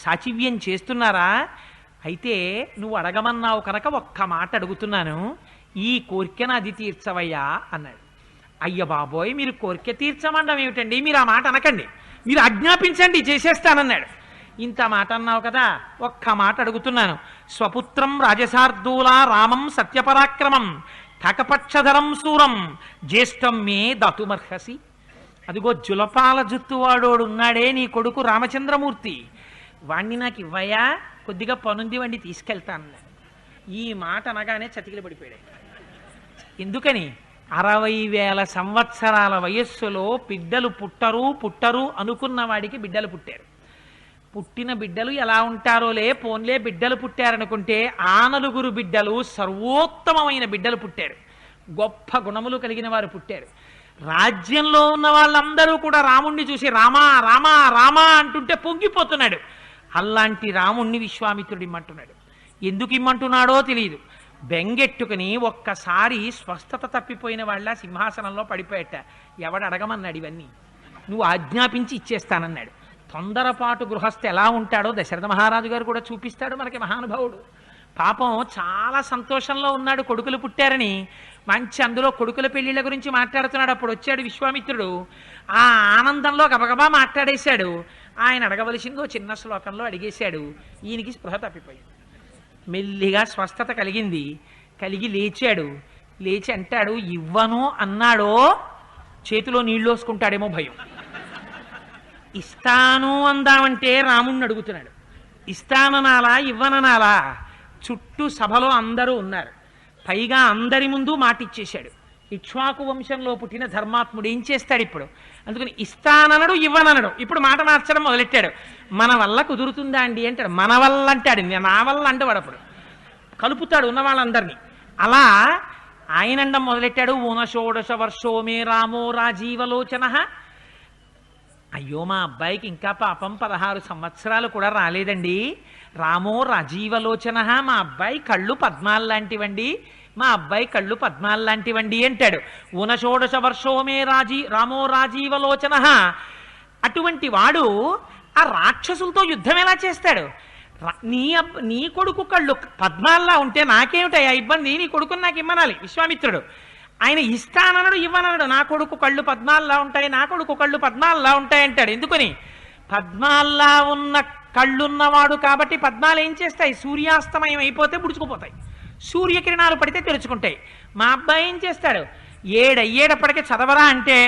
సాచివ్యం చేస్తున్నారా? అయితే నువ్వు అడగమన్నావు కనుక ఒక్క మాట అడుగుతున్నాను, ఈ కోరికను అది తీర్చవయ్యా అన్నాడు. అయ్య బాబోయ్, మీరు కోరిక తీర్చమండం ఏమిటండి, మీరు ఆ మాట అనకండి, మీరు ఆజ్ఞాపించండి చేసేస్తానన్నాడు. ఇంత మాట అన్నావు కదా, ఒక్క మాట అడుగుతున్నాను. స్వపుత్రం రాజసార్దూలా రామం సత్యపరాక్రమం కకపక్షధరం శూరం జ్యేష్టం మే దాతుమర్హసి. అదిగో జులపాల జుత్తువాడోడు ఉన్నాడే నీ కొడుకు రామచంద్రమూర్తి, వాణ్ణి నాకు ఇవ్వయా, కొద్దిగా పనుంది వాణ్ణి తీసుకెళ్తాను. ఈ మాట అనగానే చతికిలు పడిపోయాడు. ఎందుకని? 60,000 సంవత్సరాల వయస్సులో బిడ్డలు పుట్టరు అనుకున్న వాడికి బిడ్డలు పుట్టారు. పుట్టిన బిడ్డలు ఎలా ఉంటారోలే, పోన్లే బిడ్డలు పుట్టారనుకుంటే ఆ 9 బిడ్డలు సర్వోత్తమమైన బిడ్డలు పుట్టారు, గొప్ప గుణములు కలిగిన వారు పుట్టారు. రాజ్యంలో ఉన్న వాళ్ళందరూ కూడా రాముణ్ణి చూసి రామా రామా రామా అంటుంటే పొంగిపోతున్నాడు. అలాంటి రాముణ్ణి విశ్వామిత్రుడు ఇమ్మంటున్నాడు. ఎందుకు ఇమ్మంటున్నాడో తెలియదు. బెంగెట్టుకుని ఒక్కసారి స్వస్థత తప్పిపోయిన వాళ్ళ సింహాసనంలో పడిపోయట. ఎవడు అడగమన్నాడు ఇవన్నీ, నువ్వు ఆజ్ఞాపించి ఇచ్చేస్తానన్నాడు. తొందరపాటు గృహస్థ ఎలా ఉంటాడో దశరథ మహారాజు గారు కూడా చూపిస్తాడు మనకి. మహానుభావుడు పాపం చాలా సంతోషంలో ఉన్నాడు, కొడుకులు పుట్టారని. మంచి అందులో కొడుకుల పెళ్లిళ్ళ గురించి మాట్లాడుతున్నాడు. అప్పుడు వచ్చాడు విశ్వామిత్రుడు, ఆ ఆనందంలో గబగబా మాట్లాడేశాడు. ఆయన అడగవలసిందో చిన్న శ్లోకంలో అడిగేశాడు. ఈయనకి స్పృహ తప్పిపోయింది. మెల్లిగా స్వస్థత కలిగింది. కలిగి లేచాడు. లేచి అంటాడు, ఇవ్వను అన్నాడో చేతిలో నీళ్ళు వేసుకుంటాడేమో భయం. ఇస్తాను అందామంటే రాముణ్ణి అడుగుతున్నాడు. ఇస్తాననాలా ఇవ్వననాలా? చుట్టూ సభలో అందరూ ఉన్నారు. పైగా అందరి ముందు మాటిచ్చేశాడు. ఇక్ష్వాకు వంశంలో పుట్టిన ధర్మాత్ముడు ఏం చేస్తాడు ఇప్పుడు? అందుకని ఇస్తాననడు ఇవ్వననడు. ఇప్పుడు మాట మార్చడం మొదలెట్టాడు. మన వల్ల కుదురుతుందా అండి అంటాడు. మన వల్ల అంటాడు, నా వల్ల అంటే వాడప్పుడు కలుపుతాడు ఉన్న వాళ్ళందరినీ. అలా ఆయనండం మొదలెట్టాడు. ఊనషోడశ వర్షో మే రామో రాజీవలోచన అయ్యో మా అబ్బాయికి ఇంకా పాపం 16 సంవత్సరాలు కూడా రాలేదండి. రామో రాజీవలోచన, మా అబ్బాయి కళ్ళు పద్మాలు లాంటివండి, మా అబ్బాయి కళ్ళు పద్మాలు లాంటివండి అంటాడు. ఊనషోడశ వర్షోమే రామో రాజీవలోచన. అటువంటి వాడు ఆ రాక్షసులతో యుద్ధం ఎలా చేస్తాడు? నీ కొడుకు కళ్ళు పద్మాల్లా ఉంటే నాకేమిటయ్యా ఇబ్బంది? నీ కొడుకుని నాకు ఇమ్మనాలి విశ్వామిత్రుడు. ఆయన ఇస్తానన్నాడు, ఇవ్వనన్నాడు. నా కొడుకు కళ్ళు పద్మాల్లా ఉంటాయి, నా కొడుకు కళ్ళు పద్మాల్లా ఉంటాయి అంటాడు. ఎందుకని? పద్మాల్లా ఉన్న కళ్ళున్నవాడు కాబట్టి పద్మాలు ఏం చేస్తాయి? సూర్యాస్తమయం అయిపోతే పుడుచుకుపోతాయి, సూర్యకిరణాలు పడితే తెరుచుకుంటాయి. మా అబ్బాయి ఏం చేస్తాడు? ఏడయ్యేటప్పటికే చదవరా అంటే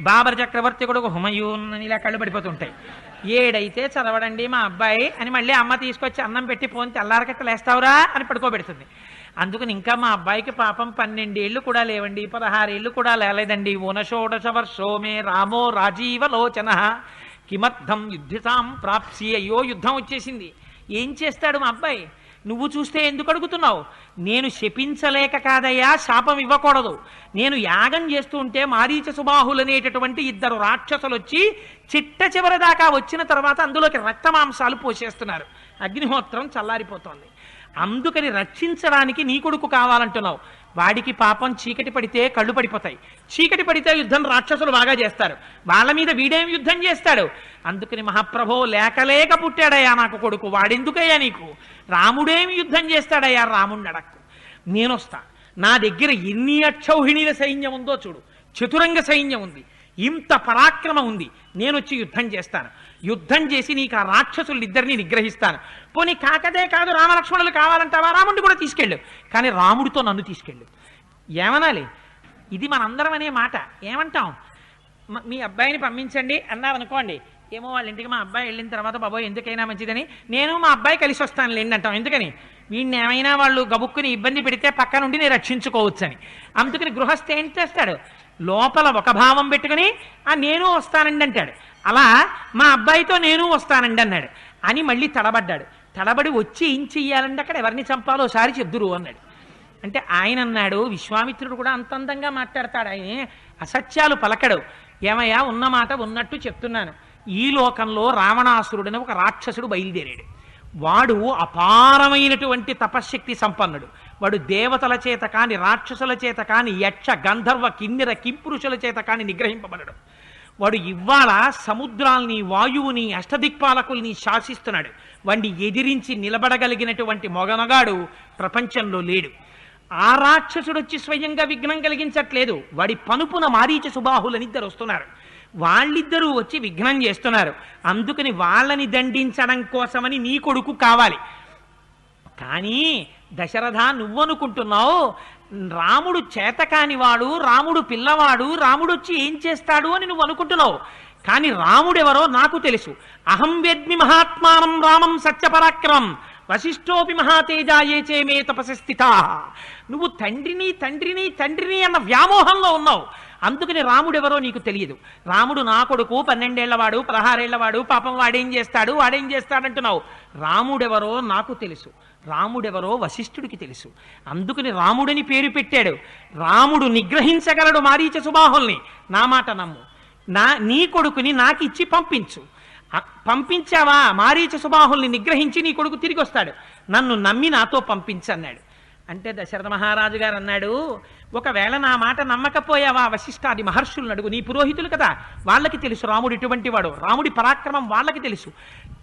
బాబర్ చక్రవర్తి కొడుకు హుమయూన్ అని ఇలా కళ్ళు పడిపోతుంటాయి. ఏడైతే చదవడండి మా అబ్బాయి అని మళ్ళీ అమ్మ తీసుకొచ్చి అన్నం పెట్టి పోని తెల్లారకట్ట లేస్తావురా అని పడుకోబెడుతుంది. అందుకని ఇంకా మా అబ్బాయికి పాపం 12 ఏళ్ళు కూడా లేవండి, 16 ఏళ్ళు కూడా లేలేదండి. ఊనషోడశ వర్షోమే రామో రాజీవలోచన కిమర్థం యుద్ధితాం ప్రాప్సి. అయ్యో యుద్ధం వచ్చేసింది, ఏం చేస్తాడు మా అబ్బాయి? నువ్వు చూస్తే ఎందుకు అడుగుతున్నావు? నేను శపించలేక కాదయ్యా, శాపం ఇవ్వకూడదు. నేను యాగం చేస్తూ ఉంటే మారీచ సుబాహులనేటటువంటి 2 రాక్షసులు వచ్చి చిట్ట చివరి దాకా వచ్చిన తర్వాత అందులోకి రక్తమాంసాలు పోసేస్తున్నారు. అగ్నిహోత్రం చల్లారిపోతోంది. అందుకని రక్షించడానికి నీ కొడుకు కావాలంటున్నావు. వాడికి పాపం చీకటి పడితే కళ్ళు పడిపోతాయి, చీకటి పడితే యుద్ధం రాక్షసులు బాగా చేస్తారు, వాళ్ళ మీద వీడేం యుద్ధం చేస్తాడు? అందుకని మహాప్రభో లేక పుట్టాడయ్యా నాకు కొడుకు, వాడెందుకయ్యా నీకు? రాముడేమి యుద్ధం చేస్తాడయ్యా? రాముడిని అడక్కు, నేనొస్తా. నా దగ్గర ఎన్ని అక్షౌహిణీల సైన్యం ఉందో చూడు, చతురంగ సైన్యం ఉంది, ఇంత పరాక్రమం ఉంది. నేను వచ్చి యుద్ధం చేస్తాను, యుద్ధం చేసి నీకు ఆ రాక్షసులిద్దరినీ నిగ్రహిస్తాను. పోనీ కాకదే కాదు రామలక్ష్మణులు కావాలంటావా? రాముడిని కూడా తీసుకెళ్ళు, కానీ రాముడితో నన్ను తీసుకెళ్ళు. ఏమనాలి? ఇది మనందరం అనే మాట. ఏమంటాం? మీ అబ్బాయిని పంపించండి అన్నారనుకోండి, ఏమో వాళ్ళ ఇంటికి మా అబ్బాయి వెళ్ళిన తర్వాత బాబోయ్ ఎందుకైనా మంచిదని నేను మా అబ్బాయి కలిసి వస్తాను లేండి అంటాం. ఎందుకని? వీడిని ఏమైనా వాళ్ళు గబుక్కుని ఇబ్బంది పెడితే పక్క నుండి నేను రక్షించుకోవచ్చు అని. అందుకని గృహస్థ ఏం చేస్తాడు? లోపల ఒక భావం పెట్టుకుని నేను వస్తానండి అంటాడు. అలా మా అబ్బాయితో నేను వస్తానండి అన్నాడు అని మళ్ళీ తడబడ్డాడు. తడబడి వచ్చి ఏం చెయ్యాలంటే అక్కడ ఎవరిని చంపాలో ఒకసారి చెప్దురు అన్నాడు. అంటే ఆయన అన్నాడు, విశ్వామిత్రుడు కూడా అంత అందంగా మాట్లాడతాడు, ఆయన అసత్యాలు పలకడు. ఏమయ్యా, ఉన్న మాట ఉన్నట్టు చెప్తున్నాను. ఈ లోకంలో రావణాసురుడని ఒక రాక్షసుడు బయలుదేరాడు. వాడు అపారమైనటువంటి తపశ్శక్తి సంపన్నుడు. వాడు దేవతల చేత కాని, రాక్షసుల చేత కాని, యక్ష గంధర్వ కిన్నెర కింపురుషుల చేత కాని నిగ్రహింపబడడు. వాడు ఇవాళ సముద్రాల్ని, వాయువుని, అష్టదిక్పాలకుల్ని శాసిస్తున్నాడు. వాడిని ఎదిరించి నిలబడగలిగినటువంటి మొగనగాడు ప్రపంచంలో లేడు. ఆ రాక్షసుడు వచ్చి స్వయంగా విఘ్నం కలిగించట్లేదు, వాడి పనుపున మారీచ సుబాహులని 2 వస్తున్నారు. వాళ్ళిద్దరూ వచ్చి విఘ్నం చేస్తున్నారు. అందుకని వాళ్ళని దండించడం కోసమని నీ కొడుకు కావాలి. కానీ దశరథ, నువ్వనుకుంటున్నావు రాముడు చేతకానివాడు, రాముడు పిల్లవాడు, రాముడు వచ్చి ఏం చేస్తాడు అని నువ్వు అనుకుంటున్నావు. కానీ రాముడెవరో నాకు తెలుసు. అహం వేద్మి మహాత్మానం రామం సత్యపరాక్రమం వశిష్ఠోపి మహాతేజాయే చేమే తపసి స్థితా. నువ్వు తండ్రిని తండ్రిని తండ్రిని అన్న వ్యామోహంలో ఉన్నావు. అందుకని రాముడెవరో నీకు తెలియదు. రాముడు నా కొడుకు, 12 ఏళ్లవాడు, 16 ఏళ్లవాడు, పాపం వాడేం చేస్తాడంటున్నావు. రాముడెవరో నాకు తెలుసు, రాముడెవరో వశిష్ఠుడికి తెలుసు. అందుకని రాముడని పేరు పెట్టాడు. రాముడు నిగ్రహించగలడు మారీచ సుబాహుల్ని. నా మాట నమ్ము, నీ కొడుకుని నాకిచ్చి పంపించు. పంపించావా, మారీచ సుబాహుల్ని నిగ్రహించి నీ కొడుకు తిరిగి వస్తాడు. నన్ను నమ్మి నాతో పంపించన్నాడు. అంటే దశరథ మహారాజు గారు అన్నాడు, ఒకవేళ నా మాట నమ్మకపోయావా వశిష్ఠాది మహర్షులను అడుగు, నీ పురోహితులు కదా, వాళ్ళకి తెలుసు రాముడు ఇటువంటి వాడు, రాముడి పరాక్రమం వాళ్ళకి తెలుసు.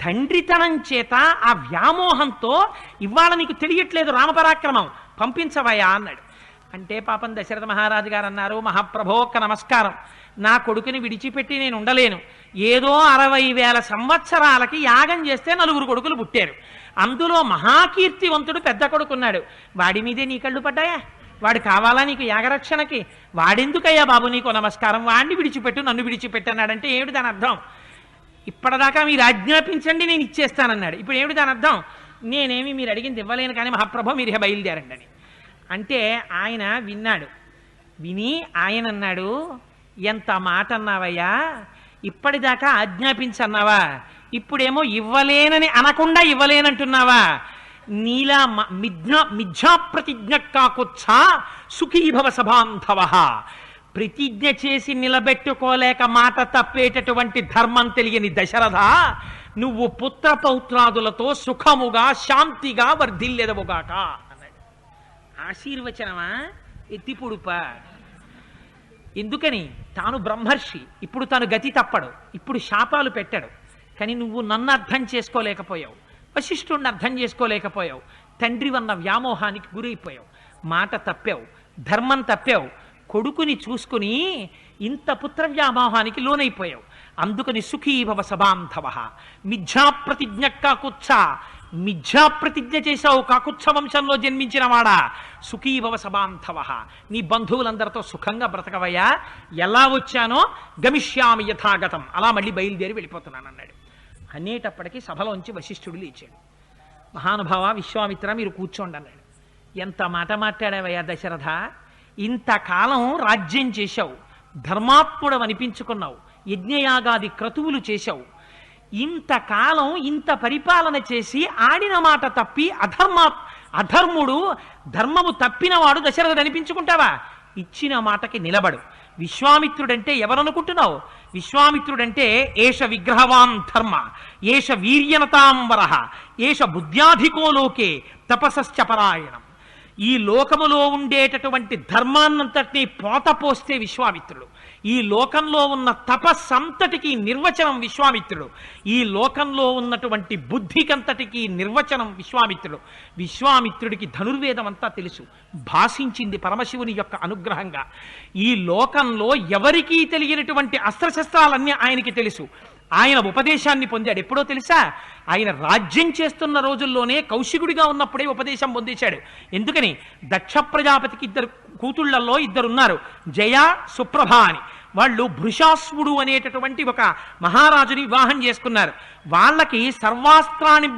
తండ్రితనం చేత ఆ వ్యామోహంతో ఇవాళ నీకు తెలియట్లేదు రామపరాక్రమం, పంపించవయా అన్నాడు. అంటే పాపం దశరథ మహారాజు గారు అన్నారు, మహాప్రభో ఒక్క నమస్కారం, నా కొడుకుని విడిచిపెట్టి నేను ఉండలేను. ఏదో 60,000 సంవత్సరాలకి యాగం చేస్తే 4 కొడుకులు పుట్టారు. అందులో మహాకీర్తివంతుడు పెద్ద కొడుకున్నాడు. వాడి మీదే నీ కళ్ళు పడ్డాయా? వాడు కావాలా నీకు యాగరక్షణకి? వాడెందుకయ్యా బాబు నీకు నమస్కారం, వాడిని విడిచిపెట్టు, నన్ను విడిచిపెట్టు అన్నాడంటే ఏమిటి దాని అర్థం? ఇప్పటిదాకా మీరు ఆజ్ఞాపించండి నేను ఇచ్చేస్తానన్నాడు. ఇప్పుడు ఏమిటి దాని అర్థం? నేనేమి మీరు అడిగింది ఇవ్వలేను కానీ మహాప్రభో మీరు బయలుదేరండి అని. అంటే ఆయన విన్నాడు. విని ఆయన అన్నాడు, ఎంత మాట అన్నావయ్యా, ఇప్పటిదాకా ఆజ్ఞాపించన్నావా, ఇప్పుడేమో ఇవ్వలేనని అనకుండా ఇవ్వలేనంటున్నావా? నీలా మిథ్యా ప్రతిజ్ఞ కాకొచ్చా సుఖీభవ సభాంధవ. ప్రతిజ్ఞ చేసి నిలబెట్టుకోలేక మాట తప్పేటటువంటి ధర్మం తెలియని దశరథ, నువ్వు పుత్ర పౌత్రాదులతో సుఖముగా శాంతిగా వర్ధిల్లెదవుగాక అన్నాడు. ఆశీర్వచనమా ఎత్తిపుడుప? ఎందుకని? తాను బ్రహ్మర్షి, ఇప్పుడు తాను గతి తప్పడు, ఇప్పుడు శాపాలు పెట్టాడు. కానీ నువ్వు నన్ను అర్థం చేసుకోలేకపోయావు, వశిష్ఠుడిని అర్థం చేసుకోలేకపోయావు, తండ్రి వన్న వ్యామోహానికి గురైపోయావు, మాట తప్పావు, ధర్మం తప్పావు, కొడుకుని చూసుకుని ఇంత పుత్ర వ్యామోహానికి లోనైపోయావు. అందుకని సుఖీభవ సబాంధవ. మిథ్యాప్రతిజ్ఞ కాకుత్స, మిథ్యాప్రతిజ్ఞ చేశావు కాకుత్స వంశంలో జన్మించిన వాడా. సుఖీభవ సబాంధవ, నీ బంధువులందరితో సుఖంగా బ్రతకవయ్యా. ఎలా వచ్చానో గమిష్యామి యథాగతం, అలా మళ్ళీ బయలుదేరి వెళ్ళిపోతున్నాను అన్నాడు. అనేటప్పటికీ సభలోంచి వశిష్ఠుడు లేచాడు. మహానుభావ విశ్వామిత్ర, మీరు కూర్చోండి అన్నాడు. ఎంత మాట మాట్లాడావయ్యా దశరథ, ఇంతకాలం రాజ్యం చేశావు, ధర్మాత్ముడు అనిపించుకున్నావు, యజ్ఞయాగాది క్రతువులు చేశావు, ఇంతకాలం ఇంత పరిపాలన చేసి ఆడిన మాట తప్పి అధర్ముడు ధర్మము తప్పినవాడు దశరథుడు అనిపించుకుంటావా? ఇచ్చిన మాటకి నిలబడు. విశ్వామిత్రుడంటే ఎవరనుకుంటున్నావు? విశ్వామిత్రుడంటే ఏష విగ్రహవాన్ ధర్మ, ఏష వీర్యనతాంబర, ఏష బుద్ధ్యాధికో లోకే తపసశ్చ పరాయణం. ఈ లోకములో ఉండేటటువంటి ధర్మాన్నంతటినీ పోతపోస్తే విశ్వామిత్రుడు. ఈ లోకంలో ఉన్న తపస్సంతటికి నిర్వచనం విశ్వామిత్రుడు. ఈ లోకంలో ఉన్నటువంటి బుద్ధికంతటికి నిర్వచనం విశ్వామిత్రుడు. విశ్వామిత్రుడికి ధనుర్వేదం అంతా తెలుసు, భాషించింది పరమశివుని యొక్క అనుగ్రహంగా. ఈ లోకంలో ఎవరికీ తెలియనటువంటి అస్త్రశస్త్రాలన్నీ ఆయనకి తెలుసు. ఆయన ఉపదేశాన్ని పొందాడు. ఎప్పుడో తెలుసా? ఆయన రాజ్యం చేస్తున్న రోజుల్లోనే కౌశికుడిగా ఉన్నప్పుడే ఉపదేశం పొందేశాడు. ఎందుకని? దక్ష ప్రజాపతికి ఇద్దరు కూతుళ్లలో ఇద్దరున్నారు, జయ సుప్రభ అని. వాళ్ళు భృశాస్వుడు అనేటటువంటి ఒక మహారాజుని వివాహం చేసుకున్నారు. వాళ్ళకి సర్వాస్త్రాన్ని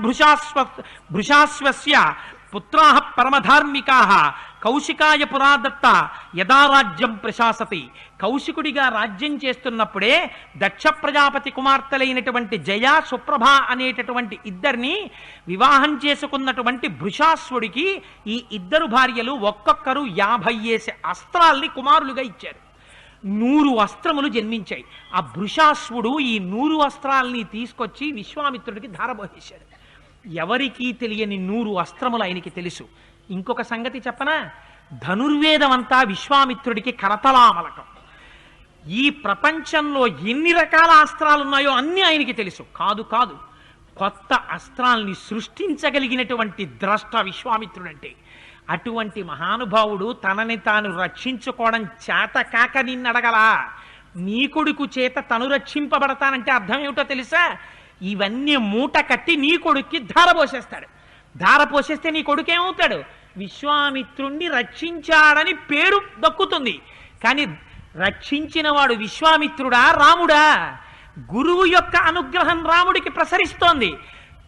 భృశాస్వస్య పుత్రాః పరమధార్మికాః కౌశికాయ పురాదత్త యదా రాజ్యం ప్రశాసతి. కౌశికుడిగా రాజ్యం చేస్తున్నప్పుడే దక్ష ప్రజాపతి కుమార్తెలైనటువంటి జయ సుప్రభ అనేటటువంటి ఇద్దరిని వివాహం చేసుకున్నటువంటి భృశాస్వుడికి ఈ ఇద్దరు భార్యలు ఒక్కొక్కరు 50 అస్త్రాల్ని కుమారులుగా ఇచ్చారు. 100 అస్త్రములు జన్మించాయి. ఆ భృశాస్వుడు ఈ 100 అస్త్రాల్ని తీసుకొచ్చి విశ్వామిత్రుడికి ధారపోసేశాడు. ఎవరికీ తెలియని 100 అస్త్రములు ఆయనకి తెలుసు. ఇంకొక సంగతి చెప్పనా? ధనుర్వేదం అంతా విశ్వామిత్రుడికి కరతలామలకం. ఈ ప్రపంచంలో ఎన్ని రకాల అస్త్రాలు ఉన్నాయో అన్నీ ఆయనకి తెలుసు. కాదు కాదు, కొత్త అస్త్రాల్ని సృష్టించగలిగినటువంటి ద్రష్ట విశ్వామిత్రుడంటే. అటువంటి మహానుభావుడు తనని తాను రక్షించుకోవడం చేత కాక నిన్నడగలా. నీ కొడుకు చేత తను రక్షింపబడతానంటే అర్థం ఏమిటో తెలుసా? ఇవన్నీ మూట కట్టి నీ కొడుక్కి ధారపోసేస్తాడు. ధారపోసేస్తే నీ కొడుకు ఏమవుతాడు? విశ్వామిత్రుణ్ణి రక్షించాడని పేరు దక్కుతుంది. కానీ రక్షించిన వాడు విశ్వామిత్రుడా రాముడా? గురువు యొక్క అనుగ్రహం రాముడికి ప్రసరిస్తోంది.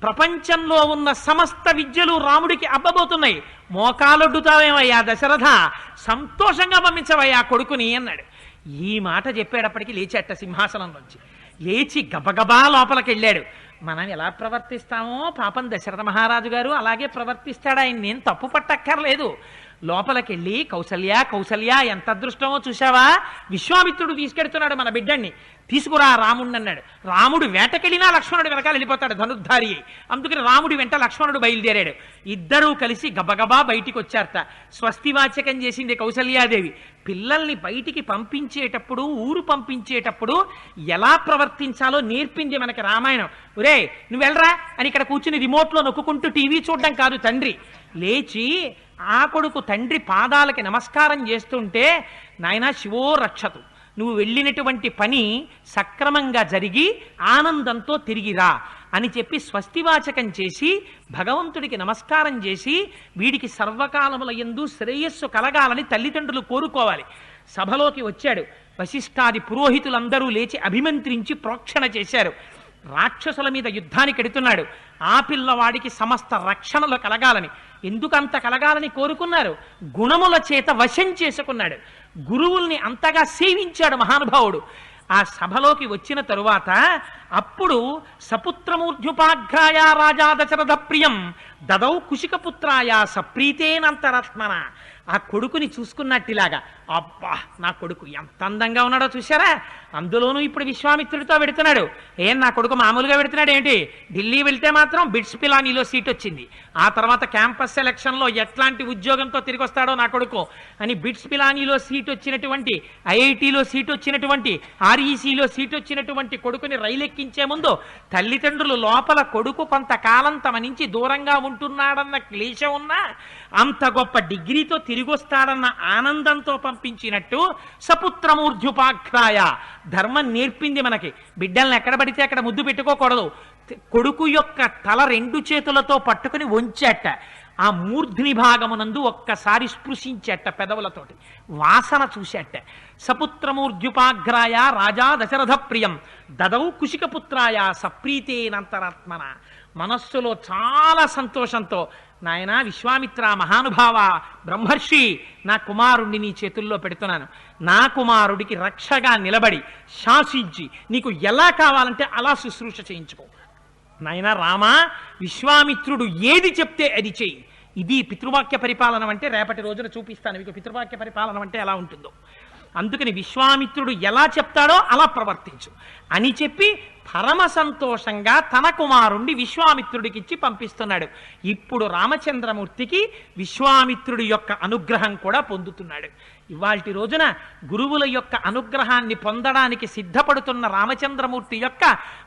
ప్రపంచంలో ఉన్న సమస్త విద్యలు రాముడికి అబ్బబోతున్నాయి. మోకాలొడ్డుతావేమయ్యా దశరథ, సంతోషంగా పంపించవయ్యా కొడుకుని అన్నాడు. ఈ మాట చెప్పేటప్పటికి లేచేట సింహాసనం నుంచి. లేచి గబగబా లోపలికి వెళ్ళాడు. మనం ఎలా ప్రవర్తిస్తామో పాపం దశరథ మహారాజు గారు అలాగే ప్రవర్తిస్తాడు. ఆయన నేను తప్పు పట్టక్కర్లేదు. లోపలికెళ్ళి కౌసల్య కౌసల్య ఎంత అదృష్టమో చూసావా, విశ్వామిత్రుడు తీసుకెడుతున్నాడు మన బిడ్డన్ని, తీసుకురా రాముడిని అన్నాడు. రాముడు వేటకెళ్ళినా లక్ష్మణుడు వెనకాల వెళ్ళిపోతాడు ధనుర్ధారి అయి. అందుకని రాముడి వెంట లక్ష్మణుడు బయలుదేరాడు. ఇద్దరూ కలిసి గబగబా బయటికి వచ్చారట. స్వస్తివాచకం చేసింది కౌసల్యాదేవి. పిల్లల్ని బయటికి పంపించేటప్పుడు, ఊరు పంపించేటప్పుడు ఎలా ప్రవర్తించాలో నేర్పింది మనకి రామాయణం. ఒరే నువ్వు వెళ్ళరా అని ఇక్కడ కూర్చుని రిమోట్లో నొక్కుంటూ టీవీ చూడడం కాదు. తండ్రి లేచి ఆ కొడుకు తండ్రి పాదాలకి నమస్కారం చేస్తుంటే, నాయనా శివో రక్షతు, నువ్వు వెళ్ళినటువంటి పని సక్రమంగా జరిగి ఆనందంతో తిరిగిరా అని చెప్పి స్వస్తివాచకం చేసి భగవంతుడికి నమస్కారం చేసి, వీడికి సర్వకాలముల యందు శ్రేయస్సు కలగాలని తల్లిదండ్రులు కోరుకోవాలి. సభలోకి వచ్చాడు. వశిష్ఠాది పురోహితులందరూ లేచి అభిమంత్రించి ప్రోక్షణ చేశారు. రాక్షసుల మీద యుద్ధానికి ఎడుతున్నాడు. ఆ పిల్లవాడికి సమస్త రక్షణలు కలగాలని, ఎందుకంత కలగాలని కోరుకున్నారు? గుణముల చేత వశం చేసుకున్నాడు. గురువుల్ని అంతగా సేవించాడు మహానుభావుడు. ఆ సభలోకి వచ్చిన తరువాత అప్పుడు సపుత్రమూర్ధ్యుపాఘ్రాయ రాజా దశరథ ప్రియం దదౌ కుశికపుత్రాయ సప్రీతేనంతరాత్మన. ఆ కొడుకుని చూసుకున్నట్టిలాగా, అబ్బా నా కొడుకు ఎంత అందంగా ఉన్నాడో చూశారా, అందులోనూ ఇప్పుడు విశ్వామిత్రుడితో వెడుతున్నాడు. ఏం నా కొడుకు మామూలుగా వెడుతున్నాడు ఏంటి, ఢిల్లీ వెళ్తే మాత్రం బిట్స్ పిలానీలో సీట్ వచ్చింది, ఆ తర్వాత క్యాంపస్ సెలక్షన్లో ఎట్లాంటి ఉద్యోగంతో తిరిగి వస్తాడో నా కొడుకు అని బిట్స్ పిలానీలో సీట్ వచ్చినటువంటి, ఐఐటిలో సీట్ వచ్చినటువంటి, ఆర్ఈసీలో సీట్ వచ్చినటువంటి కొడుకుని రైలు ఎక్కించే ముందు తల్లిదండ్రులు లోపల కొడుకు కొంతకాలం తమ నుంచి దూరంగా ఉంటున్నాడన్న క్లేశం ఉన్నా అంత గొప్ప డిగ్రీతో తిరిగొస్తాడన్న ఆనందంతో పంపించినట్టు సపుత్రమూర్ధ్యుపాఖ్యాయ ధర్మం నేర్పింది మనకి. బిడ్డల్ని ఎక్కడ పడితే అక్కడ ముద్దు పెట్టుకోకూడదు. కొడుకు యొక్క తల రెండు చేతులతో పట్టుకుని వంచేట, ఆ మూర్ధ్ని భాగమునందు ఒక్కసారి స్పృశించేట పెదవులతోటి, వాసన చూసేట. సపుత్రమూర్ధ్యుపాగ్రాయ రాజా దశరథ ప్రియం దదౌ కుశికపుత్రాయ సప్రీతేనంతరాత్మన. మనస్సులో చాలా సంతోషంతో, నాయనా విశ్వామిత్ర మహానుభావ బ్రహ్మర్షి, నా కుమారుణ్ణి నీ చేతుల్లో పెడుతున్నాను, నా కుమారుడికి రక్షగా నిలబడి శాసించి నీకు ఎలా కావాలంటే అలా శుశ్రూష చేయించుకో. నాయనా రామా, విశ్వామిత్రుడు ఏది చెప్తే అది చెయ్యి. ఇది పితృవాక్య పరిపాలన అంటే. రేపటి రోజున చూపిస్తాను మీకు పితృవాక్య పరిపాలన అంటే ఎలా ఉంటుందో. అందుకని విశ్వామిత్రుడు ఎలా చెప్తాడో అలా ప్రవర్తించు అని చెప్పి పరమ సంతోషంగా తన కుమారుణ్ణి విశ్వామిత్రుడికిచ్చి పంపిస్తున్నాడు. ఇప్పుడు రామచంద్రమూర్తికి విశ్వామిత్రుడి యొక్క అనుగ్రహం కూడా పొందుతున్నాడు. ఇవాల్టి రోజున గురువుల యొక్క అనుగ్రహాన్ని పొందడానికి సిద్ధపడుతున్న రామచంద్రమూర్తి యొక్క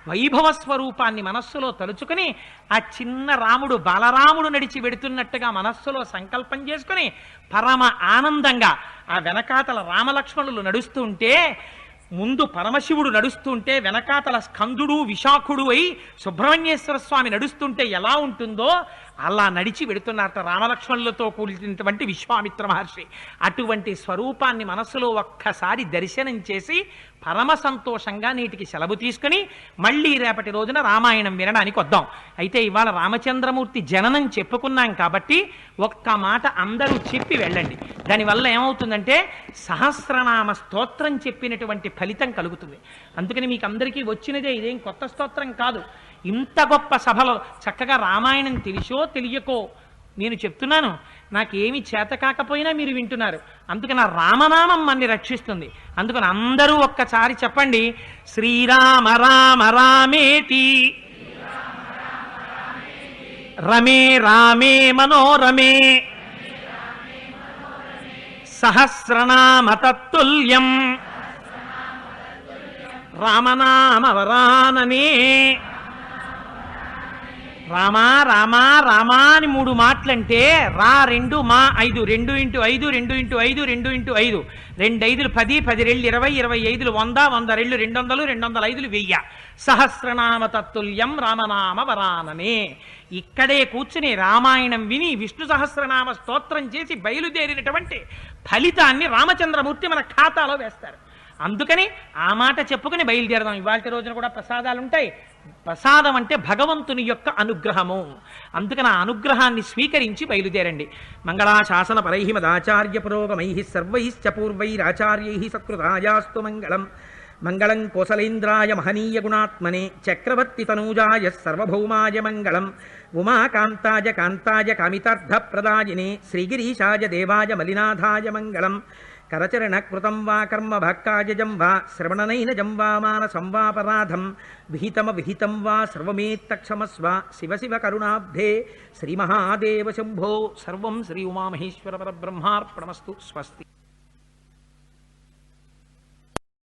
వైభవ స్వరూపాన్ని మనస్సులో తలుచుకుని, ఆ చిన్న రాముడు బాలరాముడు నడిచి వెడుతున్నట్టుగా మనస్సులో సంకల్పం చేసుకుని పరమ ఆనందంగా ఆ వెనకాతల రామలక్ష్మణులు నడుస్తూ ఉంటే, ముందు పరమశివుడు నడుస్తుంటే వెనకాతల స్కందుడు విశాఖుడు అయి సుబ్రహ్మణ్యేశ్వర స్వామి నడుస్తుంటే ఎలా ఉంటుందో అలా నడిచి వెడుతున్నారట రామలక్ష్మణులతో కూడినటువంటి విశ్వామిత్ర మహర్షి. అటువంటి స్వరూపాన్ని మనస్సులో ఒక్కసారి దర్శనం చేసి పరమ సంతోషంగా నీటికి సెలవు తీసుకుని మళ్ళీ రేపటి రోజున రామాయణం వినడానికి వద్దాం. అయితే ఇవాళ రామచంద్రమూర్తి జననం చెప్పుకున్నాం కాబట్టి ఒక్క మాట అందరూ చెప్పి వెళ్ళండి. దానివల్ల ఏమవుతుందంటే సహస్రనామ స్తోత్రం చెప్పినటువంటి ఫలితం కలుగుతుంది. అందుకని మీకు అందరికీ వచ్చినదే, ఇదేం కొత్త స్తోత్రం కాదు. ఇంత గొప్ప సభలో చక్కగా రామాయణం తెలిసో తెలియకో నేను చెప్తున్నాను, నాకేమి చేత కాకపోయినా మీరు వింటున్నారు. అందుకని నా రామనామం మన్ని రక్షిస్తుంది. అందుకని అందరూ ఒక్కసారి చెప్పండి, శ్రీరామ రామ రామేతి రమే రామే మనోరమే సహస్రనామ తత్తుల్యం రామనామ వరాననే. రామా రామా రామా అని 3 మాటలంటే రా 2 మా 5 2 × 5 2 × 5 2 × 5 2 5 10 10 2 20 25 100 100 2 200 205 1000 సహస్రనామ తత్తుల్యం రామనామ వరాననే. ఇక్కడే కూర్చుని రామాయణం విని విష్ణు సహస్రనామ స్తోత్రం చేసి బయలుదేరినటువంటి ఫలితాన్ని రామచంద్రమూర్తి మన ఖాతాలో వేస్తారు. అందుకని ఆ మాట చెప్పుకుని బయలుదేరదాం. ఇవాళ రోజున కూడా ప్రసాదాలు ఉంటాయి. ప్రసాదం అంటే భగవంతుని యొక్క అనుగ్రహము. అందుకని ఆ అనుగ్రహాన్ని స్వీకరించి బయలుదేరండి. మంగళాశాసన పరై మదాచార్య పురోగమై సర్వైశ్చ పూర్వైరాచార్యై సత్కృతాయాస్తు మంగళం. మంగళం కోసలేంద్రాయ మహనీయ గుణాత్మనే చక్రవర్తి తనూజాయ సర్వభౌమాయ మంగళం. ఉమాకాంతాయ కాంతాయ కామితార్థ ప్రదాయినే శ్రీగిరీశాయ దేవాయ మలినాథాయ మంగళం. కరచరణ కృతం వా కర్మ భక్కాయజం వా శ్రవణనైనజం వా మానసం వాపరాధం విహితం వా సర్వమేత్తక్షమస్వ. శివ శివ కరుణాబ్ధే శ్రీమహాదేవ శంభో. సర్వం శ్రీ ఉమామహేశ్వర పరబ్రహ్మార్పణమస్తు. స్వస్తి.